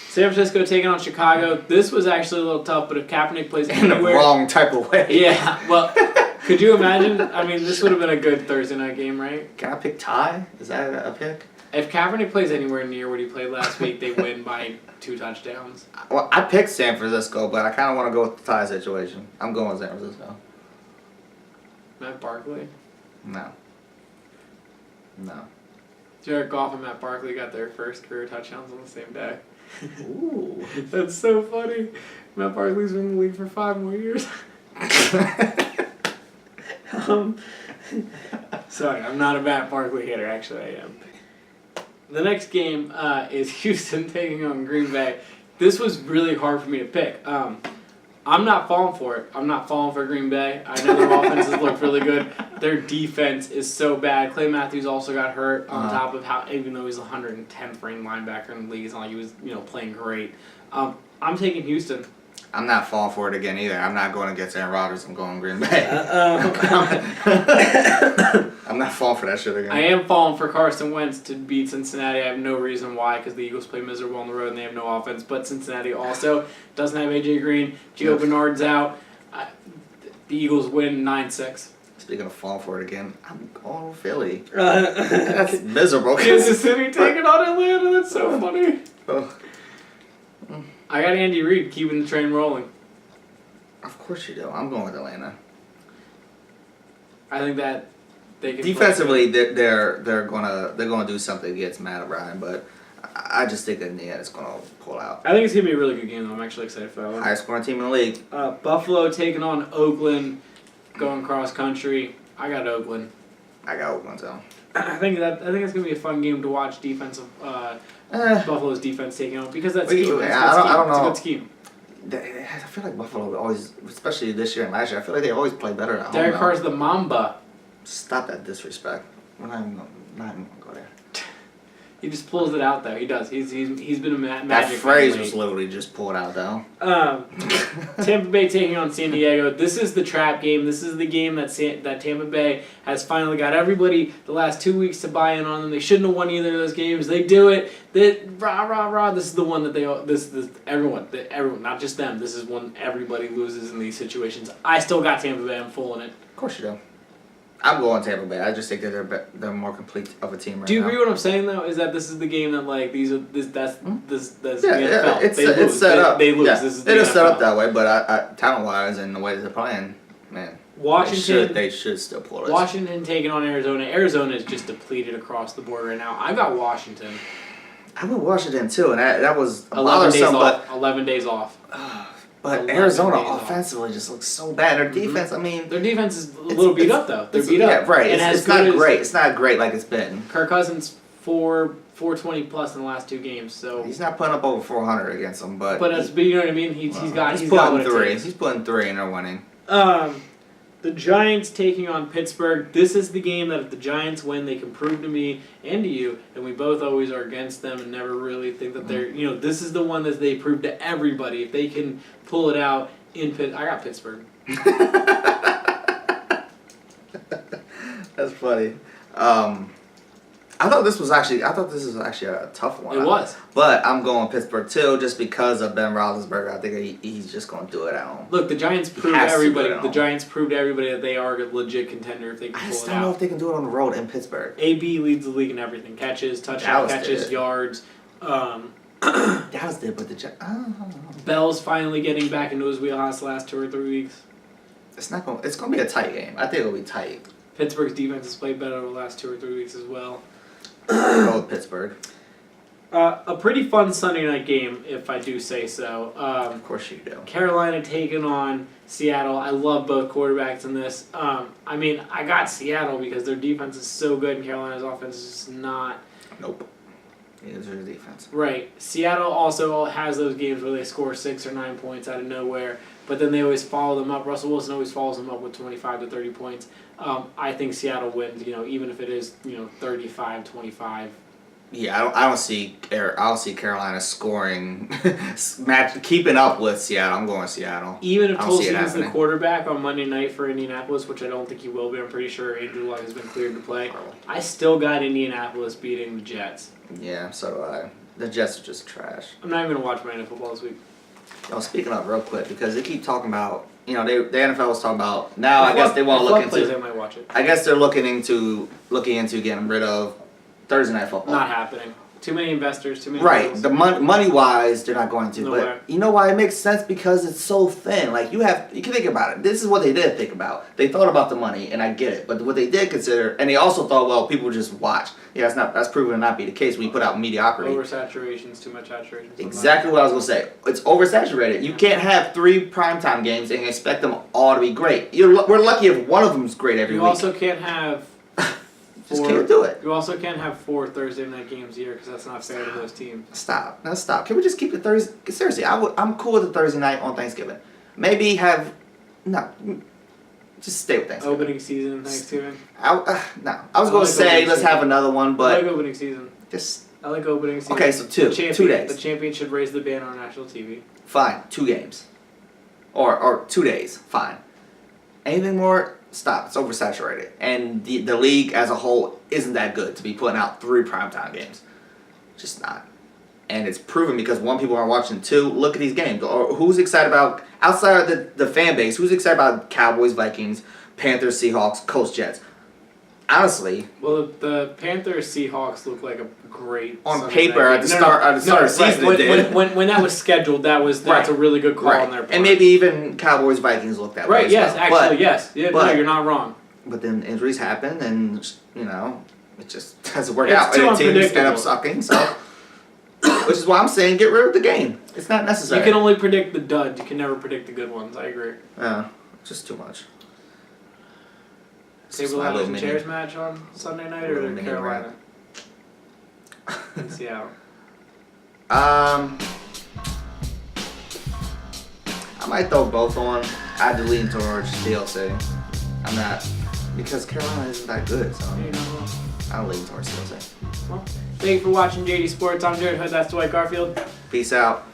S2: San Francisco taking on Chicago. This was actually a little tough, but if Kaepernick plays anywhere...
S1: In the wrong type of way.
S2: Yeah, well, could you imagine? I mean, this would have been a good Thursday night game, right?
S1: Can I pick Ty? Is that a pick?
S2: If Kaepernick plays anywhere near what he played last week, they win by 2 touchdowns.
S1: Well, I picked San Francisco, but I kind of want to go with the Ty situation. I'm going with San Francisco.
S2: Matt Barkley?
S1: No.
S2: Jared Goff and Matt Barkley got their first career touchdowns on the same day.
S1: Ooh.
S2: That's so funny. Matt Barkley's been in the league for 5 more years. Sorry, I'm not a Matt Barkley hater. Actually, I am. The next game is Houston taking on Green Bay. This was really hard for me to pick. I'm not falling for it. I'm not falling for Green Bay. I know their offenses look really good. Their defense is so bad. Clay Matthews also got hurt on top of how, even though he's the 110th ranked linebacker in the league, it's not like he was playing great. I'm taking Houston.
S1: I'm not falling for it again either. I'm not going against Aaron Rodgers. I'm going Green Bay. I'm not falling for that shit again.
S2: I am falling for Carson Wentz to beat Cincinnati. I have no reason why, because the Eagles play miserable on the road and they have no offense. But Cincinnati also doesn't have A.J. Green. Gio Bernard's out. The Eagles win 9-6.
S1: Speaking of falling for it again, I'm going with Philly. That's miserable.
S2: Kansas City taking on Atlanta. That's so funny. I got Andy Reid keeping the train rolling.
S1: Of course you do. I'm going with Atlanta.
S2: I think that they can
S1: defensively they're gonna do something against Matt O'Brien, but I just think that in the end it's gonna pull out.
S2: I think it's gonna be a really good game though. I'm actually excited for that one.
S1: Highest scoring team in the league.
S2: Buffalo taking on Oakland, going cross country. I got Oakland.
S1: I got Oakland too.
S2: I think it's gonna be a fun game to watch. Buffalo's defense taking on because that's scheme.
S1: I don't know.
S2: It's a good scheme.
S1: I feel like Buffalo always, especially this year and last year, I feel like they always play better at home.
S2: Derek Carr's the Mamba.
S1: Stop that disrespect. We're not even gonna go there.
S2: He just pulls it out though. He does. He's been a magic.
S1: That phrase
S2: man
S1: was literally just pulled out though.
S2: Tampa Bay taking on San Diego. This is the trap game. This is the game that Tampa Bay has finally got everybody the last 2 weeks to buy in on them. They shouldn't have won either of those games. They do it. Rah. This is the one that everyone, not just them. This is when everybody loses in these situations. I still got Tampa Bay. I'm full in it.
S1: Of course you do. I'm going Tampa Bay. I just think that they're more complete of a team right now.
S2: Do you agree with what I'm saying though? Is that this is the game that like that's the NFL.
S1: Yeah, it's set up.
S2: They lose.
S1: Yeah,
S2: This is the
S1: it is
S2: NFL.
S1: set up that way, but talent wise and the way they're playing, man, they should still pull it.
S2: Washington taking on Arizona. Arizona is just depleted across the board right now. I got Washington.
S1: I went Washington too, and that was
S2: 11 days
S1: bothersome.
S2: off. 11 days off.
S1: But Arizona offensively just looks so bad. Their defense, I mean,
S2: their defense is a little beat up though. They're beat up.
S1: Yeah, right.
S2: And
S1: it's not great. It's not great like it's been.
S2: Kirk Cousins 420 plus in the last 2 games. So
S1: he's not putting up over 400 against them, but
S2: you know what I mean. He's got what it takes.
S1: He's putting 3 and they're winning.
S2: The Giants taking on Pittsburgh. This is the game that if the Giants win, they can prove to me and to you, and we both always are against them and never really think that they're, this is the one that they prove to everybody. If they can pull it out in Pitt, I got Pittsburgh.
S1: That's funny. I thought this was actually a tough one.
S2: It was.
S1: But I'm going Pittsburgh too, just because of Ben Roethlisberger. I think he's just going to do it at home.
S2: Look, the Giants proved everybody. The Giants proved everybody that they are a legit contender if they can pull it out.
S1: I just don't know if they can do it on the road in Pittsburgh.
S2: AB leads the league in everything: catches, touchdowns, catches, yards.
S1: Dallas did, but
S2: Bell's finally getting back into his wheelhouse the last 2 or 3 weeks.
S1: It's going to be a tight game. I think it'll be tight.
S2: Pittsburgh's defense has played better over the last 2 or 3 weeks as well.
S1: Go with Pittsburgh.
S2: A pretty fun Sunday night game, if I do say so.
S1: Of course you do.
S2: Carolina taking on Seattle. I love both quarterbacks in this. I got Seattle because their defense is so good and Carolina's offense is just not.
S1: Nope. It is their defense.
S2: Right. Seattle also has those games where they score 6 or 9 points out of nowhere, but then they always follow them up. Russell Wilson always follows them up with 25 to 30 points. I think Seattle wins, even if it is, 35-25.
S1: Yeah, I don't see Carolina scoring, keeping up with Seattle. I'm going Seattle.
S2: Even if Tulsi's the quarterback on Monday night for Indianapolis, which I don't think he will be, I'm pretty sure Andrew Luck has been cleared to play. I still got Indianapolis beating the Jets.
S1: Yeah, so do I. The Jets are just trash.
S2: I'm not even going to watch my NFL football this week.
S1: Speaking of real quick, because they keep talking about, the NFL was talking about, now I guess they want to look into,
S2: I might watch it.
S1: I guess they're looking into getting rid of Thursday Night Football.
S2: Not happening. Too many investors, too many
S1: Right.
S2: deals.
S1: The money-wise, they're not going to.
S2: Nowhere.
S1: But you know why? It makes sense because it's so thin. Like, you can think about it. This is what they did think about. They thought about the money, and I get it. But what they did consider, and they also thought, well, people just watch. Yeah, that's proven to not be the case when you put out mediocrity.
S2: Oversaturation's too much saturation.
S1: Exactly what I was going to say. It's oversaturated. You can't have 3 primetime games and expect them all to be great. We're lucky if one of them's great every week.
S2: You also can't have...
S1: Just can't do it.
S2: You also can't have 4 Thursday night games a year because that's not fair to those teams.
S1: Stop. Now stop. Can we just keep it Thursday? Seriously, I'm cool with the Thursday night on Thanksgiving. Maybe just stay with Thanksgiving.
S2: Opening season Thanksgiving.
S1: I was going to say let's have another one, but
S2: I like opening season.
S1: I
S2: like opening season.
S1: Okay, so 2 days.
S2: The champion should raise the banner on national TV.
S1: Fine, 2 games, or 2 days. Fine. Anything more? Stop. It's oversaturated. And the league as a whole isn't that good to be putting out 3 primetime games. Just not. And it's proven because 1, people aren't watching. 2, look at these games. Or who's excited about, outside of the fan base, who's excited about Cowboys, Vikings, Panthers, Seahawks, Colts, Jets? Honestly.
S2: Well, the Panthers, Seahawks look like a great...
S1: On paper, at the start of the season,
S2: right.
S1: it did.
S2: When that was scheduled, that's a really good call on their part.
S1: And maybe even Cowboys, Vikings look that way.
S2: Right, yes, well. Actually, yes. Yeah, no, you're not wrong.
S1: But then injuries happen, and, it just doesn't work out.
S2: Too
S1: and teams end up
S2: unpredictable.
S1: sucking, so... Which is why I'm saying get rid of the game. It's not necessary.
S2: You can only predict the dud. You can never predict the good ones. I agree.
S1: Yeah, just too much.
S2: Table ladders and chairs match on Sunday night or in Carolina? In Seattle.
S1: I might throw both on. I'd lean towards DLC. I'm not, because Carolina isn't that good, so
S2: Yeah,
S1: I'll lean towards DLC.
S2: Well, Thank you for watching JD Sports. I'm Jared Hood. That's Dwight Garfield.
S1: Peace out.